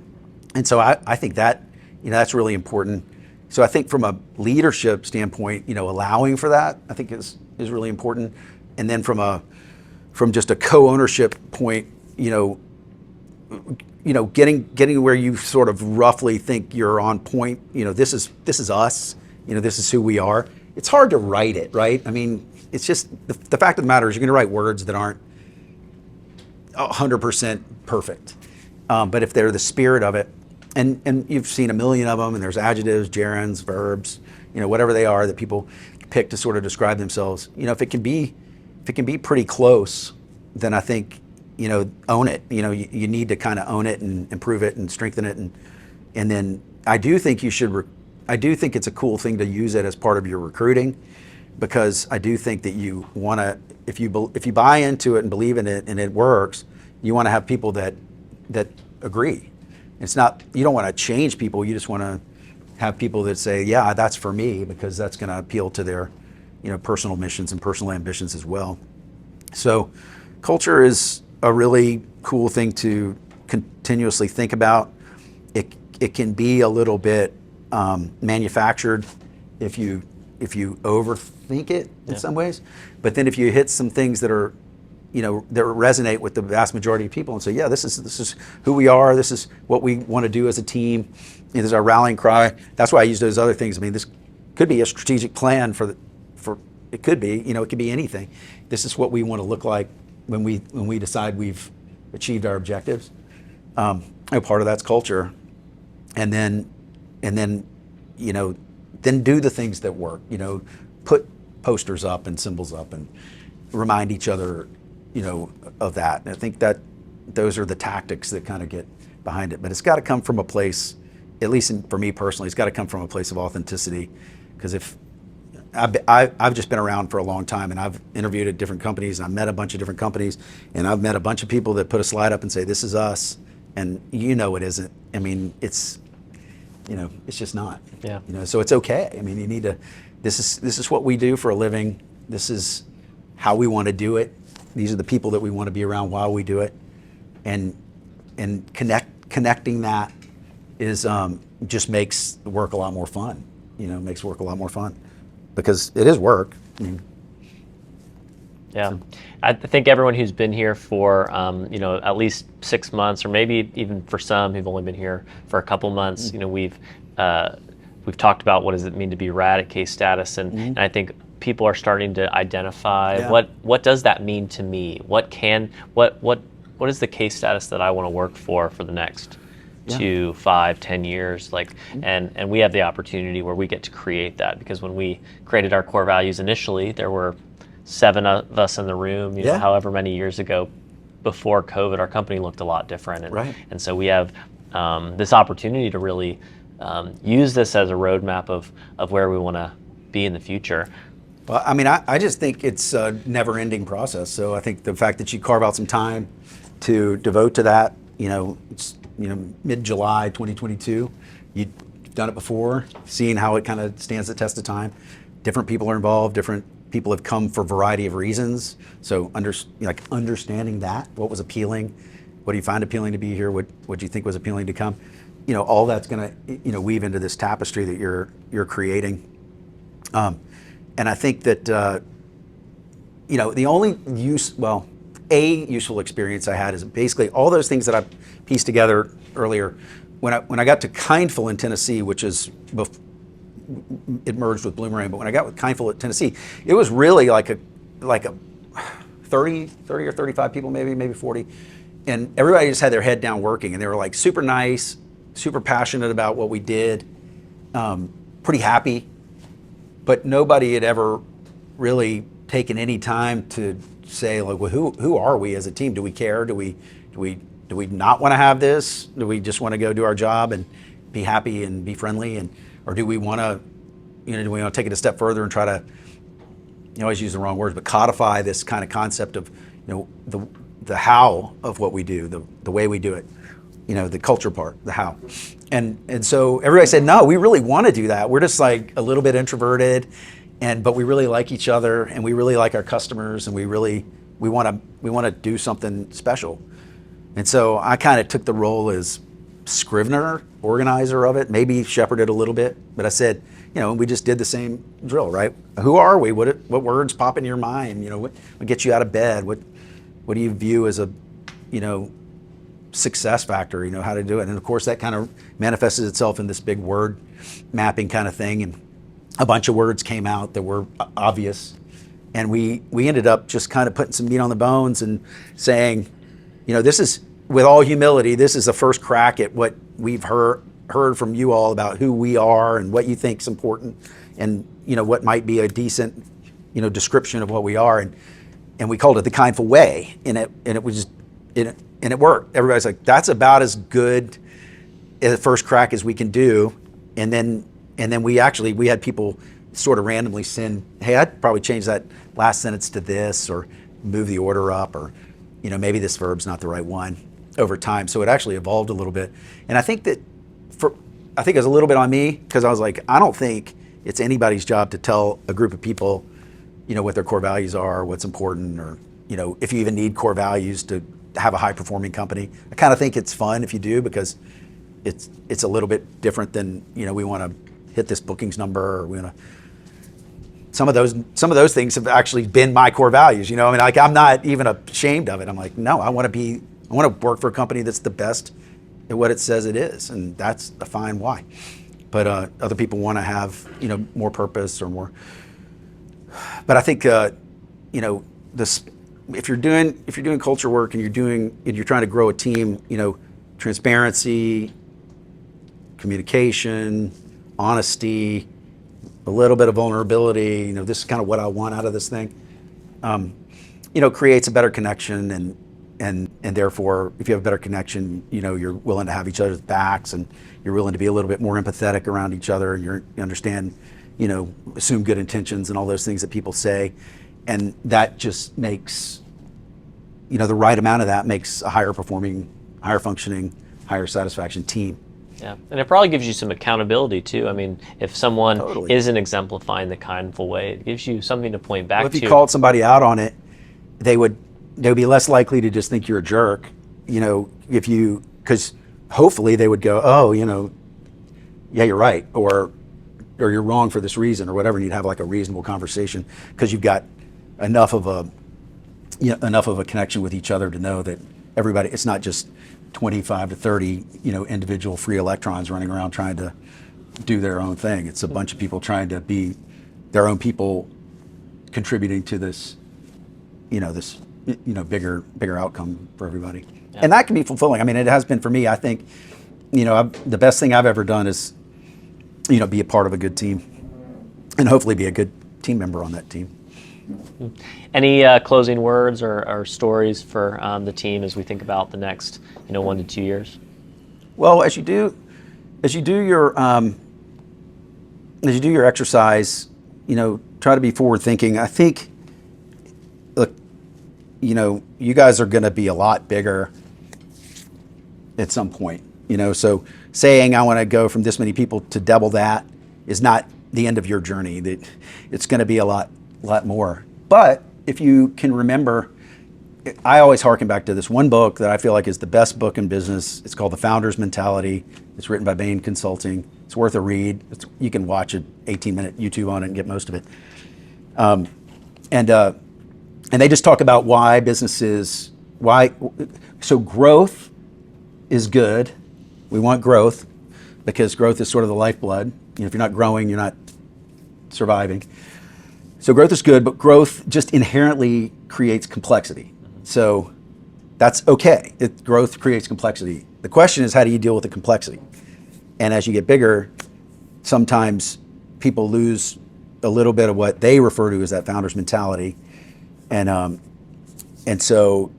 And so I think that, that's really important. So I think from a leadership standpoint, allowing for that, I think is really important. And then from just a co-ownership point, getting where you sort of roughly think you're on point, this is us, this is who we are. It's hard to write it, right? I mean, it's just, the fact of the matter is you're going to write words that aren't 100% perfect. But if they're the spirit of it, and you've seen a million of them, and there's adjectives, gerunds, verbs, whatever they are that people pick to sort of describe themselves. If it can be pretty close, then I think, own it. You need to kind of own it and improve it and strengthen it, and then I do think I do think it's a cool thing to use it as part of your recruiting, because I do think that you want to, if you buy into it and believe in it and it works, you want to have people that agree. It's not, you don't want to change people, you just want to have people that say, yeah, that's for me, because that's going to appeal to their personal missions and personal ambitions as well. So culture is a really cool thing to continuously think about. It can be a little bit manufactured if you overthink it in some ways. But then if you hit some things that are that resonate with the vast majority of people and say, yeah, this is who we are, this is what we want to do as a team, this is our rallying cry. That's why I use those other things. I mean, this could be a strategic plan for it could be, it could be anything. This is what we want to look like when we decide we've achieved our objectives. Part of that's culture. And then do the things that work, put posters up and symbols up and remind each other, of that. And I think that those are the tactics that kind of get behind it. But it's got to come from a place, at least for me personally, it's got to come from a place of authenticity. Because if I've just been around for a long time, and I've interviewed at different companies, and I've met a bunch of different companies, and I've met a bunch of people that put a slide up and say, "This is us," and it isn't. I mean, it's just not. Yeah. So it's okay. I mean, you need to. This is what we do for a living. This is how we want to do it. These are the people that we want to be around while we do it, and connecting that is just makes work a lot more fun. Makes work a lot more fun. Because it is work. Yeah, so. I think everyone who's been here for at least 6 months, or maybe even for some who've only been here for a couple months, we've talked about what does it mean to be rad at case status, and I think people are starting to identify what does that mean to me? What is the case status that I want to work for the next 2, 5, 10 years, and we have the opportunity where we get to create that, because when we created our core values initially, there were 7 of us in the room, however many years ago. Before COVID, our company looked a lot different, and so we have this opportunity to really use this as a roadmap of where we want to be in the future. Well, I mean, I just think it's a never-ending process. So I think the fact that you carve out some time to devote to that, it's mid-July 2022. You've done it before, seeing how it kind of stands the test of time. Different people are involved. Different people have come for a variety of reasons. So understanding that, what was appealing, what do you find appealing to be here? What do you think was appealing to come? All that's going to weave into this tapestry that you're creating. And I think that the only useful experience I had is basically all those things that I pieced together earlier. When I got to Kindful in Tennessee, which is it merged with Bloomerang, but when I got with Kindful at Tennessee, it was really like a 30 or 35 people, maybe 40, and everybody just had their head down working, and they were like super nice, super passionate about what we did, pretty happy, but nobody had ever really taken any time to say, like, well, who are we as a team? Do we care? Do we not want to have this? Do we just want to go do our job and be happy and be friendly, or do we want to, do we want to take it a step further and try to, I always use the wrong words, but codify this kind of concept of, the how of what we do, the way we do it, the culture part, the how. And so everybody said, no, we really want to do that. We're just like a little bit introverted, but we really like each other, and we really like our customers, and we want to do something special. And so I kind of took the role as scrivener, organizer of it, maybe shepherded a little bit, but I said, we just did the same drill, right? Who are we? What words pop in your mind? What gets you out of bed? What do you view as a, success factor? How to do it. And of course that kind of manifested itself in this big word mapping kind of thing, and a bunch of words came out that were obvious, and we ended up just kind of putting some meat on the bones and saying, this is, with all humility, this is the first crack at what we've heard from you all about who we are and what you think is important, and what might be a decent description of what we are, and we called it the Kindful Way, and it worked. Everybody's like, that's about as good as a first crack as we can do. And then we had people sort of randomly send, hey, I'd probably change that last sentence to this, or move the order up, or maybe this verb's not the right one, over time. So it actually evolved a little bit. And I think it was a little bit on me, because I was like, I don't think it's anybody's job to tell a group of people, what their core values are, what's important, or, if you even need core values to have a high performing company. I kind of think it's fun if you do, because it's a little bit different than, we want to hit this bookings number, or we want to, some of those things have actually been my core values. I'm not even ashamed of it. I'm like, no, I want to work for a company that's the best at what it says it is, and that's a fine why. But other people want to have more purpose or more. But I think this, if you're doing culture work, and you're trying to grow a team, transparency, communication, honesty, a little bit of vulnerability, this is kind of what I want out of this thing, creates a better connection, and therefore, if you have a better connection, you're willing to have each other's backs, and you're willing to be a little bit more empathetic around each other, and you understand, assume good intentions and all those things that people say, and that just makes, the right amount of that makes a higher performing, higher functioning, higher satisfaction team. Yeah, and it probably gives you some accountability too. I mean, if someone Totally. isn't exemplifying the kindful way, it gives you something to point back Well, if to. you called somebody out on it, they would be less likely to just think you're a jerk, because hopefully they would go, oh, yeah, you're right, or you're wrong for this reason, or whatever, and you'd have like a reasonable conversation because you've got enough of a connection with each other to know that everybody, it's not just 25 to 30, individual free electrons running around trying to do their own thing. It's a bunch of people trying to be their own people, contributing to this, bigger outcome for everybody. Yeah. And that can be fulfilling. I mean, it has been for me. I think, the best thing I've ever done is, be a part of a good team, and hopefully be a good team member on that team. Any closing words or stories for the team as we think about the next 1 to 2 years? Well, as you do your exercise, try to be forward thinking. I think, look, you guys are going to be a lot bigger at some point. So saying I want to go from this many people to double that is not the end of your journey. That it's going to be a lot more. But if you can remember, I always harken back to this one book that I feel like is the best book in business. It's called The Founder's Mentality. It's written by Bain Consulting. It's worth a read. You can watch an 18-minute YouTube on it and get most of it. And they just talk about why businesses, so growth is good. We want growth because growth is sort of the lifeblood. If you're not growing, you're not surviving. So growth is good, but growth just inherently creates complexity. So that's okay. Growth creates complexity. The question is, how do you deal with the complexity? And as you get bigger, sometimes people lose a little bit of what they refer to as that founder's mentality. And so,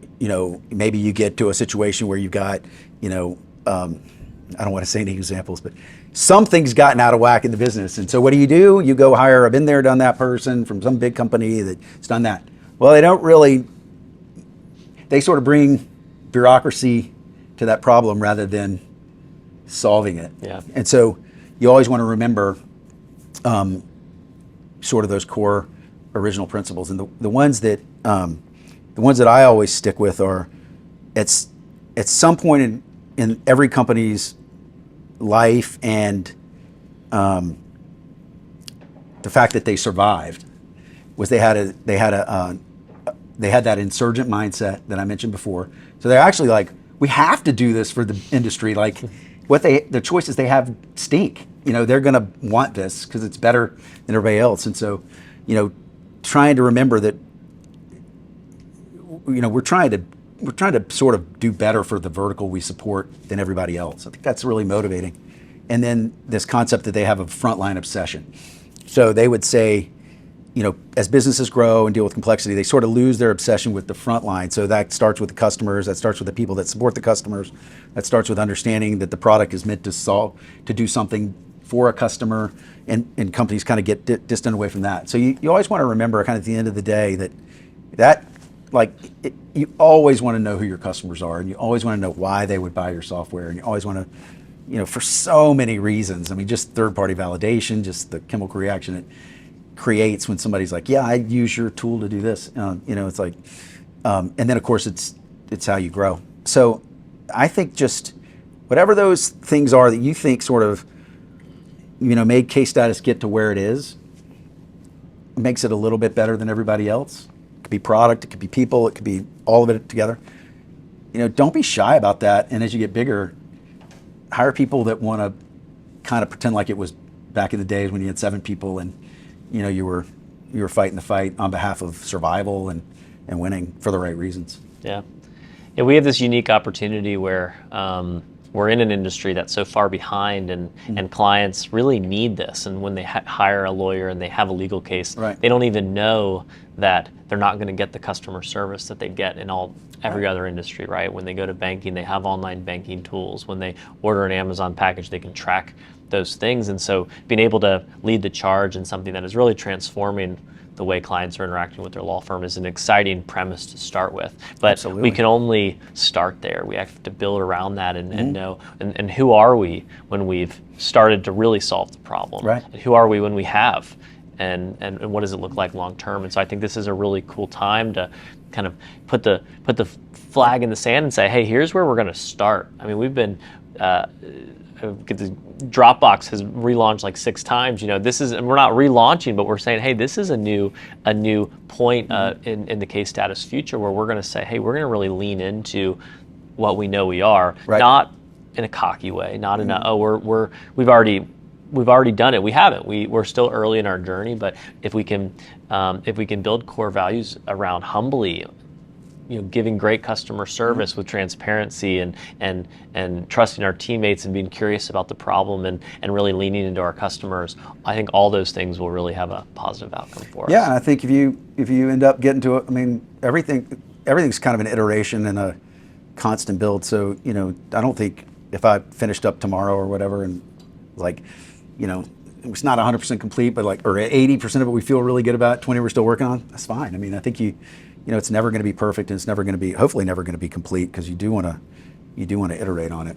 maybe you get to a situation where you've got, I don't want to say any examples, but something's gotten out of whack in the business. And so what do? You go hire a been there, done that person from some big company that's done that. Well, they sort of bring bureaucracy to that problem rather than solving it. Yeah. And so you always want to remember sort of those core original principles. And the ones that I always stick with are, at some point in every company's life, and the fact that they survived was they had that insurgent mindset that I mentioned before. So they're actually like, we have to do this for the industry. Like the choices they have stink. They're going to want this because it's better than everybody else. And so, trying to remember that, we're trying to sort of do better for the vertical we support than everybody else. I think that's really motivating. And then this concept that they have a frontline obsession. So they would say, as businesses grow and deal with complexity, they sort of lose their obsession with the front line. So that starts with the customers, that starts with the people that support the customers, that starts with understanding that the product is meant to do something for a customer, and companies kind of get distant away from that. So you always want to remember, kind of at the end of the day, you always want to know who your customers are, and you always want to know why they would buy your software, and you always want to, for so many reasons. I mean, just third-party validation, just the chemical reaction it creates when somebody's like, yeah, I use your tool to do this. It's like, and then of course it's how you grow. So I think just whatever those things are that you think sort of, made case status get to where it is, makes it a little bit better than everybody else. It could be product, it could be people, it could be all of it together. Don't be shy about that. And as you get bigger, hire people that want to kind of pretend like it was back in the days when you had 7 people and you were fighting the fight on behalf of survival and winning for the right reasons. Yeah. Yeah, we have this unique opportunity where we're in an industry that's so far behind, and clients really need this. And when they hire a lawyer and they have a legal case, Right. they don't even know that they're not going to get the customer service that they get in every other industry, right? When they go to banking, they have online banking tools. When they order an Amazon package, they can track those things. And so being able to lead the charge in something that is really transforming the way clients are interacting with their law firm is an exciting premise to start with. But Absolutely. we can only start there. We have to build around that and know, and who are we when we've started to really solve the problem? Right. And who are we when we have? And what does it look like long term? And so I think this is a really cool time to kind of put the flag in the sand and say, hey, here's where we're going to start. I mean, we've been Dropbox has relaunched like 6 times. This is, and we're not relaunching, but we're saying, hey, this is a new point in the case status future where we're going to say, hey, we're going to really lean into what we know we are, right. Not in a cocky way, not in a we've already done it. We haven't. We're still early in our journey, but if we can build core values around humbly, giving great customer service with transparency and trusting our teammates and being curious about the problem and really leaning into our customers, I think all those things will really have a positive outcome for us. Yeah, and I think if you end up getting to it, I mean, everything's kind of an iteration and a constant build. So I don't think if I finished up tomorrow or whatever and it's not 100% complete, but or 80% of it we feel really good about, 20 we're still working on, that's fine. I mean, I think it's never going to be perfect, and it's hopefully never going to be complete, because you do want to iterate on it.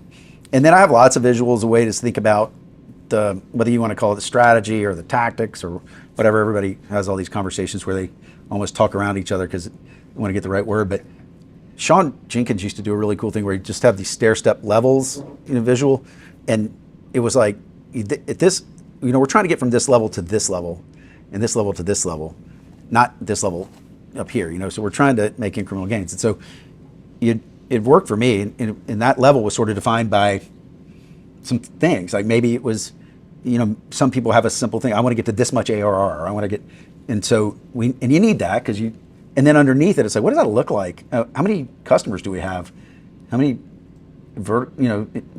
And then I have lots of visuals, a way to think about whether you want to call it the strategy or the tactics or whatever. Everybody has all these conversations where they almost talk around each other because they want to get the right word. But Sean Jenkins used to do a really cool thing where he just have these stair-step levels in a visual, and it was like, at this, we're trying to get from this level to this level, and this level to this level, not this level up here, so we're trying to make incremental gains. And so it worked for me, and that level was sort of defined by some things. Like maybe it was, some people have a simple thing. I want to get to this much ARR, or I want to get, and so and you need that because and then underneath it, it's like, what does that look like? How many customers do we have? How many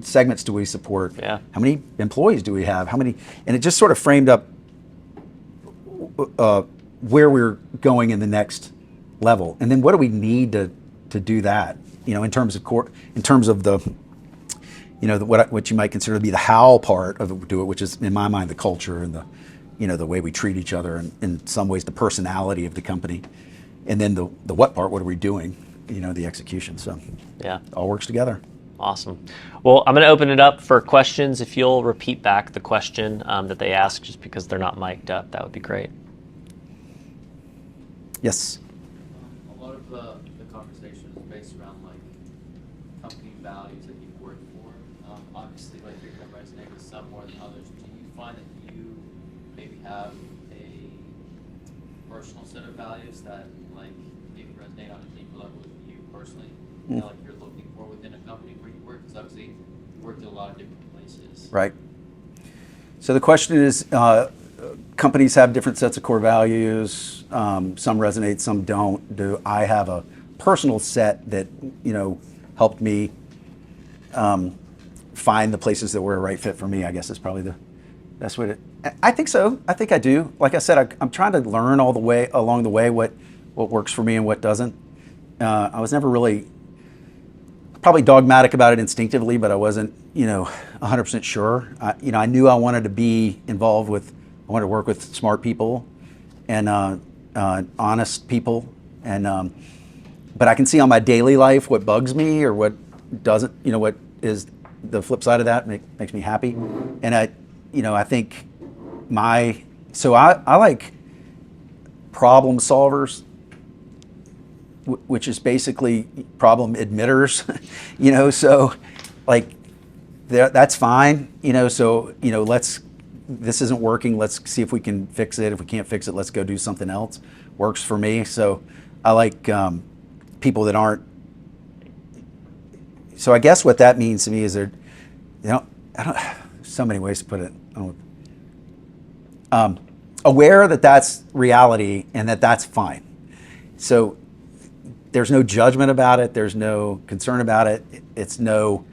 segments do we support? Yeah. How many employees do we have? And it just sort of framed up where we're going in the next level, and then what do we need to do that? In terms of the, what you might consider to be the Howell part of it, which is in my mind the culture and the way we treat each other, and in some ways the personality of the company, and then the what part, what are we doing? The execution. So yeah, it all works together. Awesome. Well, I'm going to open it up for questions. If you'll repeat back the question that they asked, just because they're not mic'd up, that would be great. Yes. A lot of the conversation is based around company values that you've worked for. Obviously, you're going to resonate with some more than others. Do you find that you maybe have a personal set of values that maybe resonate on a deeper level with you personally? You're looking for within a company where you work? Because obviously you worked at a lot of different places. Right. So the question is, companies have different sets of core values. Some resonate, some don't. Do I have a personal set that helped me find the places that were a right fit for me? I guess is probably the best way to. I think so. I think I do. Like I said, I'm trying to learn along the way what works for me and what doesn't. I was never really probably dogmatic about it instinctively, but I wasn't 100% sure. I knew I wanted to be involved with. I wanted to work with smart people and honest people, and but I can see on my daily life what bugs me or what doesn't. What is the flip side of that makes me happy, and I think I like problem solvers, which is basically problem admitters, so that's fine, so this isn't working, let's see if we can fix it. If we can't fix it, let's go do something else. Works for me. So I like people that aren't, so I guess what that means to me is so many ways to put it. Aware that that's reality and that's fine. So there's no judgment about it. There's no concern about it. It's no,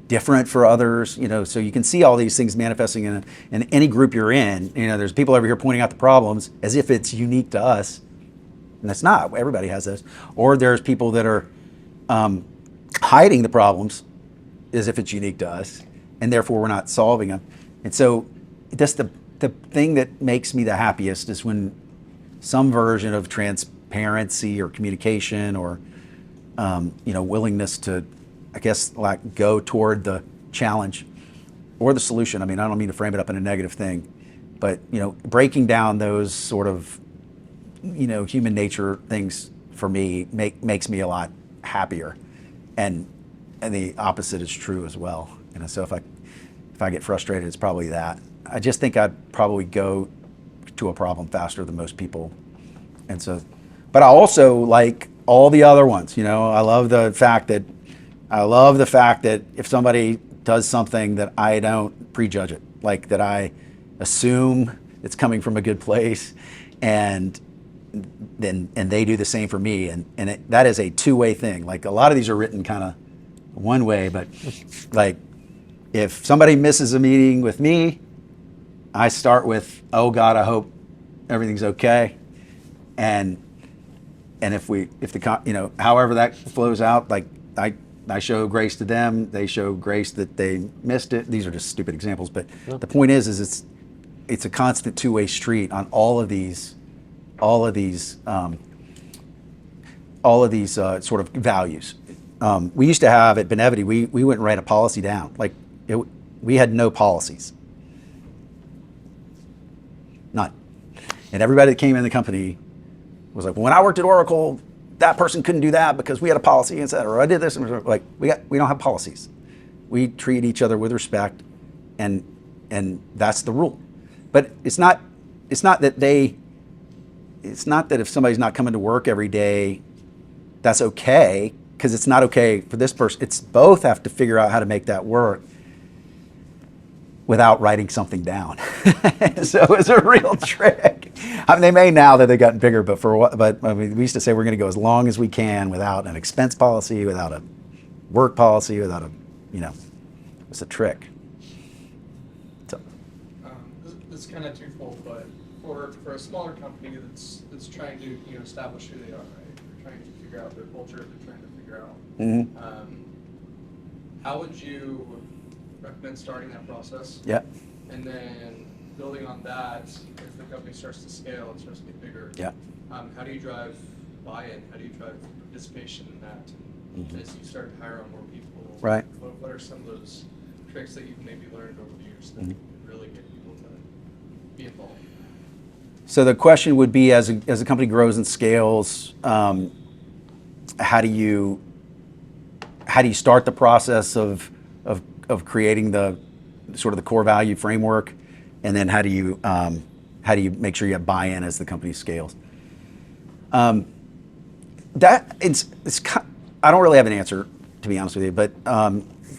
different for others, so you can see all these things manifesting in any group you're in. There's people over here pointing out the problems as if it's unique to us, and that's not. Everybody has those. Or there's people that are hiding the problems as if it's unique to us, and therefore we're not solving them. And so that's the thing that makes me the happiest is when some version of transparency or communication or willingness to, I guess, like go toward the challenge or the solution. I mean, I don't mean to frame it up in a negative thing, but breaking down those sort of human nature things for me makes me a lot happier, and the opposite is true as well. So if I get frustrated, it's probably that. I just think I'd probably go to a problem faster than most people, and so. But I also like all the other ones. I love the fact that if somebody does something that I don't prejudge it, like that I assume it's coming from a good place, and they do the same for me, and that is a two-way thing. Like a lot of these are written kind of one way, but like if somebody misses a meeting with me, I start with, oh God, I hope everything's okay, and if however that flows out, like I show grace to them, they show grace that they missed it. These are just stupid examples, but the point is it's a constant two-way street on all of these sort of values. We used to have at Benevity, we wouldn't write a policy down. We had no policies, none, and everybody that came in the company was like, well, when I worked at Oracle, that person couldn't do that because we had a policy, et cetera. Or I did this, and like we don't have policies. We treat each other with respect, and that's the rule. But it's not that if somebody's not coming to work every day, that's okay, because it's not okay for this person. It's both have to figure out how to make that work without writing something down. So it's a real trick. I mean, they may now that they've gotten bigger, but I mean, we used to say we're going to go as long as we can without an expense policy, without a work policy, without it's a trick. So. It's kind of twofold, but for a smaller company that's trying to establish who they are, right? They're trying to figure out their culture. They're trying to figure out. Mm-hmm. How would you recommend starting that process? Yeah. And then building on that, as the company starts to scale and starts to get bigger. Yeah. How do you drive buy-in? How do you drive participation in that? And as you start to hire on more people, right? What are some of those tricks that you've maybe learned over the years that can really get people to be involved? So the question would be, as a company grows and scales, how do you start the process of creating the sort of the core value framework, and then how do you make sure you have buy-in as the company scales? I don't really have an answer, to be honest with you, but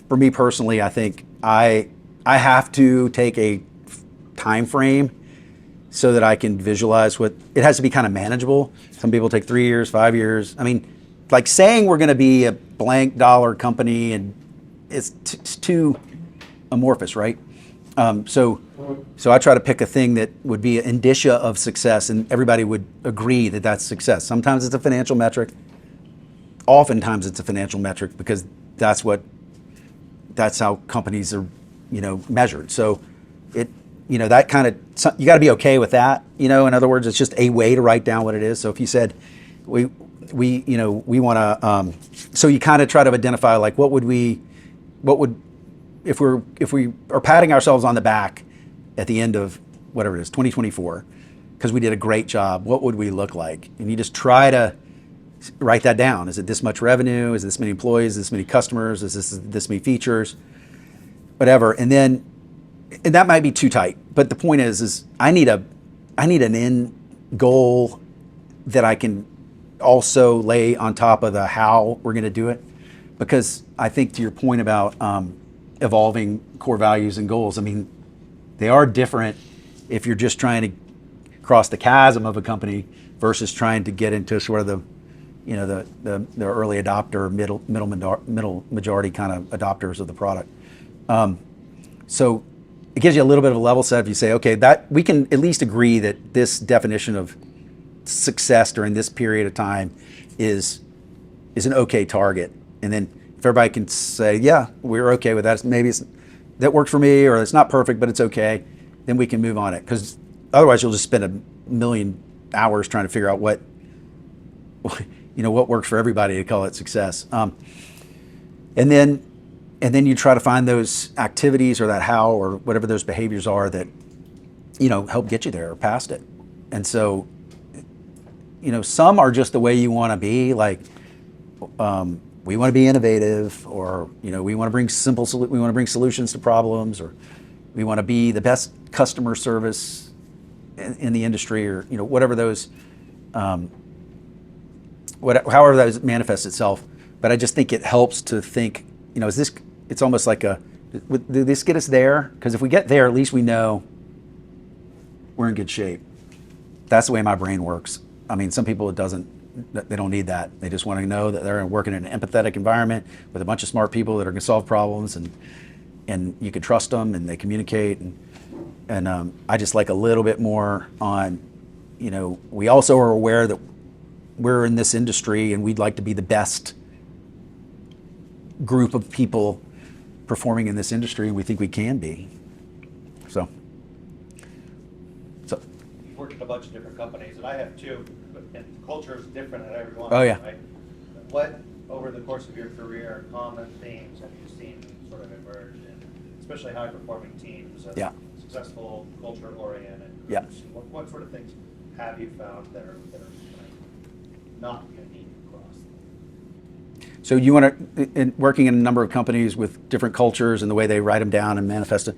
for me personally, I think I have to take a time frame so that I can visualize what it has to be kind of manageable. Some people take 3 years, 5 years. I mean, like saying we're going to be a blank dollar company, and it's too amorphous, right? So I try to pick a thing that would be an indicia of success, and everybody would agree that that's success. Sometimes it's a financial metric. Oftentimes it's a financial metric because that's how companies are, measured. So that kind of, you got to be okay with that. In other words, it's just a way to write down what it is. So if you said we want to, so you kind of try to identify like if we are patting ourselves on the back at the end of whatever it is, 2024, because we did a great job, what would we look like? And you just try to write that down. Is it this much revenue? Is it this many employees? Is it this many customers? Is this many features? Whatever. And that might be too tight. But the point is I need an end goal that I can also lay on top of the how we're going to do it. Because I think to your point about evolving core values and goals, I mean, they are different if you're just trying to cross the chasm of a company versus trying to get into sort of the, the early adopter, middle majority kind of adopters of the product. So it gives you a little bit of a level set if you say, okay, that we can at least agree that this definition of success during this period of time is an okay target. And then if everybody can say, yeah, we're okay with that, maybe that works for me, or it's not perfect, but it's okay, then we can move on it. Because otherwise you'll just spend a million hours trying to figure out what works for everybody to call it success. And then you try to find those activities or that how or whatever those behaviors are that, help get you there or past it. And so, some are just the way you want to be, like, we want to be innovative, or, we want to bring solutions to problems, or we want to be the best customer service in the industry, or, whatever those, however that manifests itself. But I just think it helps to think, it's almost like did this get us there? Because if we get there, at least we know we're in good shape. That's the way my brain works. I mean, some people they don't need that. They just want to know that they're working in an empathetic environment with a bunch of smart people that are going to solve problems, and you can trust them, and they communicate. And I just like a little bit more on, we also are aware that we're in this industry and we'd like to be the best group of people performing in this industry, and we think we can be. So You've worked at a bunch of different companies, and I have too, and culture is different at every one. Oh, yeah. Right? What, over the course of your career, common themes have you seen sort of emerge in, especially high-performing teams and Yeah. successful, culture-oriented groups? Yeah. What sort of things have you found that are kind of not unique across them? So you want to, working in a number of companies with different cultures and the way they write them down and manifest it,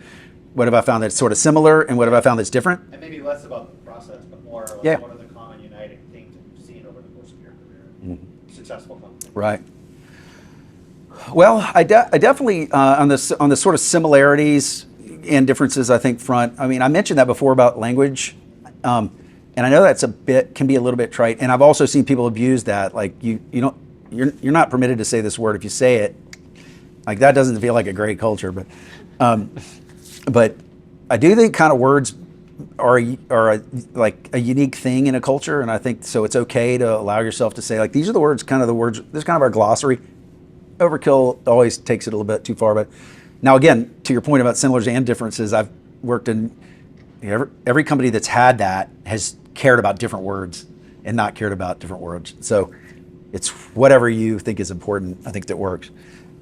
what have I found that's sort of similar, and what have I found that's different? And maybe less about the process, but more like Yeah. what are the common uniting themes that you've seen over the course of your career? Successful companies. Right. Well, I definitely on the sort of similarities and differences, I think I mean, I mentioned that before about language, and I know that's can be a little bit trite, and I've also seen people abuse that, like you're not permitted to say this word. If you say it, like, that doesn't feel like a great culture, but I do think kind of words are like a unique thing in a culture, and I think so it's okay to allow yourself to say, like, these are the words, this is kind of our glossary. Overkill always takes it a little bit too far, but now again, to your point about similars and differences, I've worked in every company that's had that has cared about different words and not cared about different words. So it's whatever you think is important, I think, that works.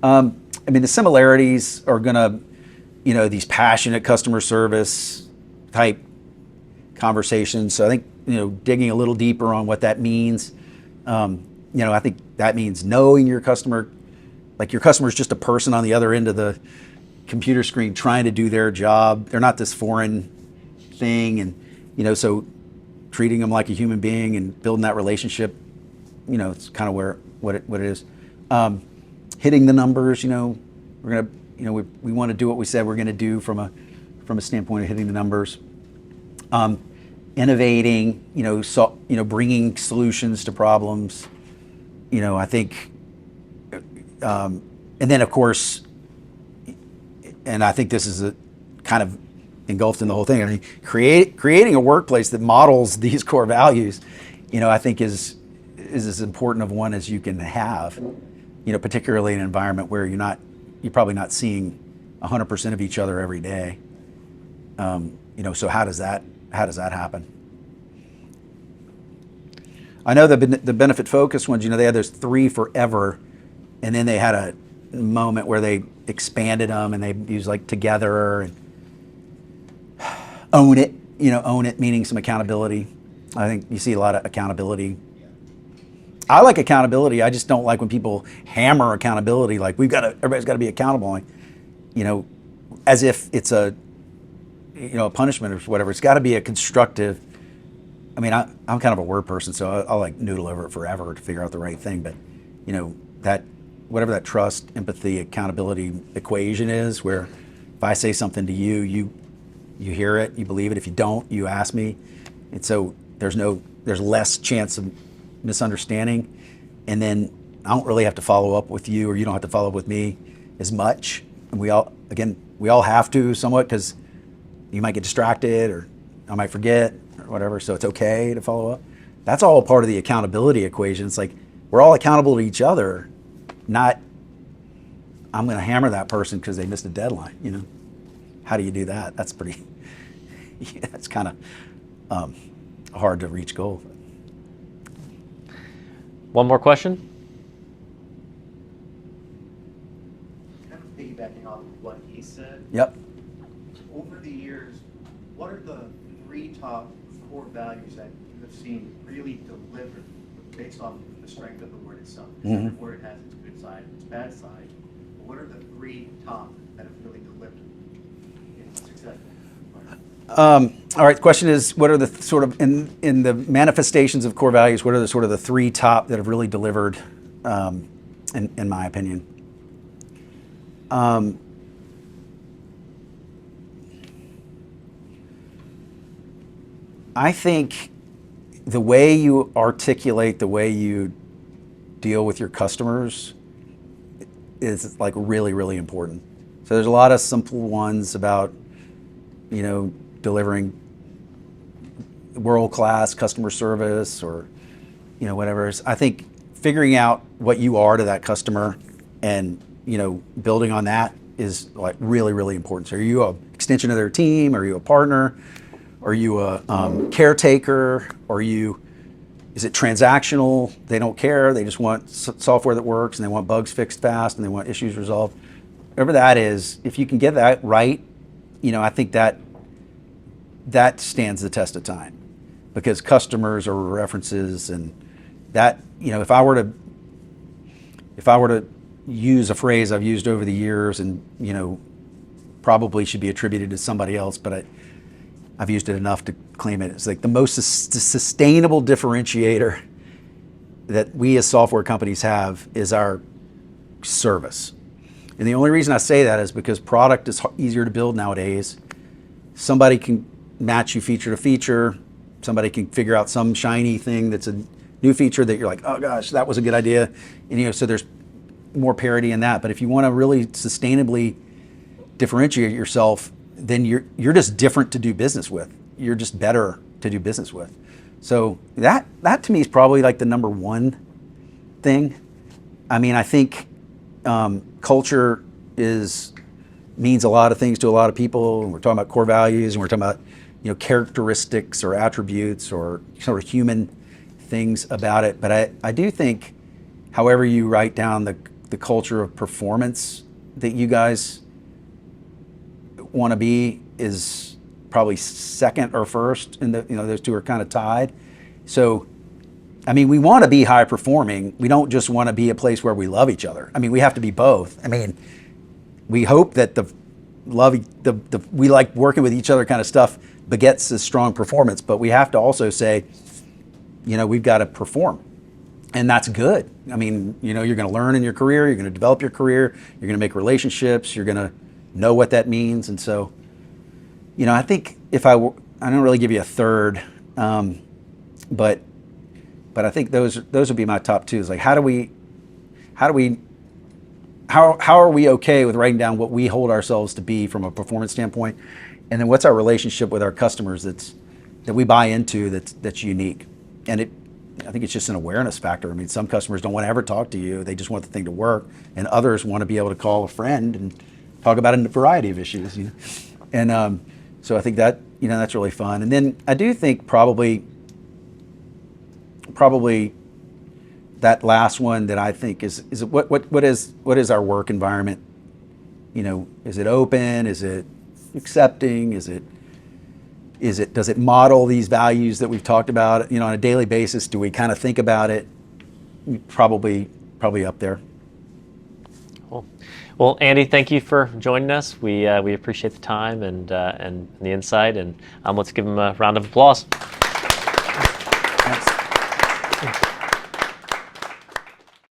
I mean, the similarities are gonna, these passionate customer service type conversations. So I think, digging a little deeper on what that means. I think that means knowing your customer, like your customer is just a person on the other end of the computer screen trying to do their job. They're not this foreign thing, and so treating them like a human being and building that relationship, it's kind of what it is. Hitting the numbers, we're gonna, we want to do what we said we're going to do from a standpoint of hitting the numbers. Innovating, bringing solutions to problems. I think, and then of course, and I think this is a kind of engulfed in the whole thing. I mean, creating a workplace that models these core values, I think is as important of one as you can have. Particularly in an environment where you're probably not seeing 100% of each other every day. So how does that happen? I know the benefit focus ones, they had those 3 forever, and then they had a moment where they expanded them and they used like together and own it, own it, meaning some accountability. I think you see a lot of accountability. I like accountability. I just don't like when people hammer accountability. Like, everybody's got to be accountable. Like, as if it's a punishment or whatever. It's got to be a constructive. I mean, I'm kind of a word person, so I'll like noodle over it forever to figure out the right thing. But, that whatever that trust, empathy, accountability equation is, where if I say something to you, you hear it, you believe it. If you don't, you ask me. And so there's less chance of misunderstanding, and then I don't really have to follow up with you, or you don't have to follow up with me as much. And we all have to somewhat, because you might get distracted, or I might forget, or whatever. So it's okay to follow up. That's all part of the accountability equation. It's like we're all accountable to each other, not I'm going to hammer that person because they missed a deadline. You know, how do you do that? That's pretty. Yeah, it's kind of a hard to reach goal. One more question. Kind of piggybacking off of what he said. Yep. Over the years, what are the 3 top core values that you have seen really delivered based on the strength of the word itself? Because every word has its good side and its bad side. But what are the 3 top that have really delivered in success? All right. The question is, what are the sort of in the manifestations of core values? What are the sort of the 3 top that have really delivered, in my opinion? I think the way you articulate, the way you deal with your customers is like really, really important. So there's a lot of simple ones about, you know, delivering world-class customer service, or, you know, whatever. I think figuring out what you are to that customer and, you know, building on that is like really, really important. So are you an extension of their team? Are you a partner? Are you a caretaker? Is it transactional? They don't care. They just want software that works, and they want bugs fixed fast, and they want issues resolved. Whatever that is, if you can get that right, you know, I think that stands the test of time, because customers are references, and that, you know, if I were to use a phrase I've used over the years, and, you know, probably should be attributed to somebody else, but I've used it enough to claim it. It's like the most sustainable differentiator that we as software companies have is our service. And the only reason I say that is because product is easier to build nowadays. Somebody can match you feature to feature. Somebody can figure out some shiny thing that's a new feature that you're like, oh gosh, that was a good idea. And, you know, so there's more parity in that. But if you want to really sustainably differentiate yourself, then you're just different to do business with. You're just better to do business with. So that to me is probably like the number one thing. I mean, I think culture means a lot of things to a lot of people. And we're talking about core values, and we're talking about, you know, characteristics or attributes or sort of human things about it. But I do think, however you write down the culture of performance that you guys want to be is probably second or first, and you know, those two are kind of tied. So, I mean, we want to be high performing. We don't just want to be a place where we love each other. I mean, we have to be both. I mean, we hope that the we like working with each other kind of stuff begets a strong performance, but we have to also say, you know, we've got to perform, and that's good. I mean, you know, you're going to learn in your career, you're going to develop your career, you're going to make relationships, you're going to know what that means. And so, you know, I think I don't really give you a third, but I think those would be my top 2. Is like, how are we okay with writing down what we hold ourselves to be from a performance standpoint, and then what's our relationship with our customers that we buy into that's unique. And I think it's just an awareness factor. I mean, some customers don't want to ever talk to you; they just want the thing to work, and others want to be able to call a friend and talk about a variety of issues. You know? And so I think that, you know, that's really fun. And then I do think probably that last one that I think is what is our work environment? You know, is it open? Is it accepting? Does it model these values that we've talked about, you know, on a daily basis? Do we kind of think about it? Probably up there. Cool. Well, Andy, thank you for joining us. We appreciate the time and the insight, and let's give him a round of applause. Thanks.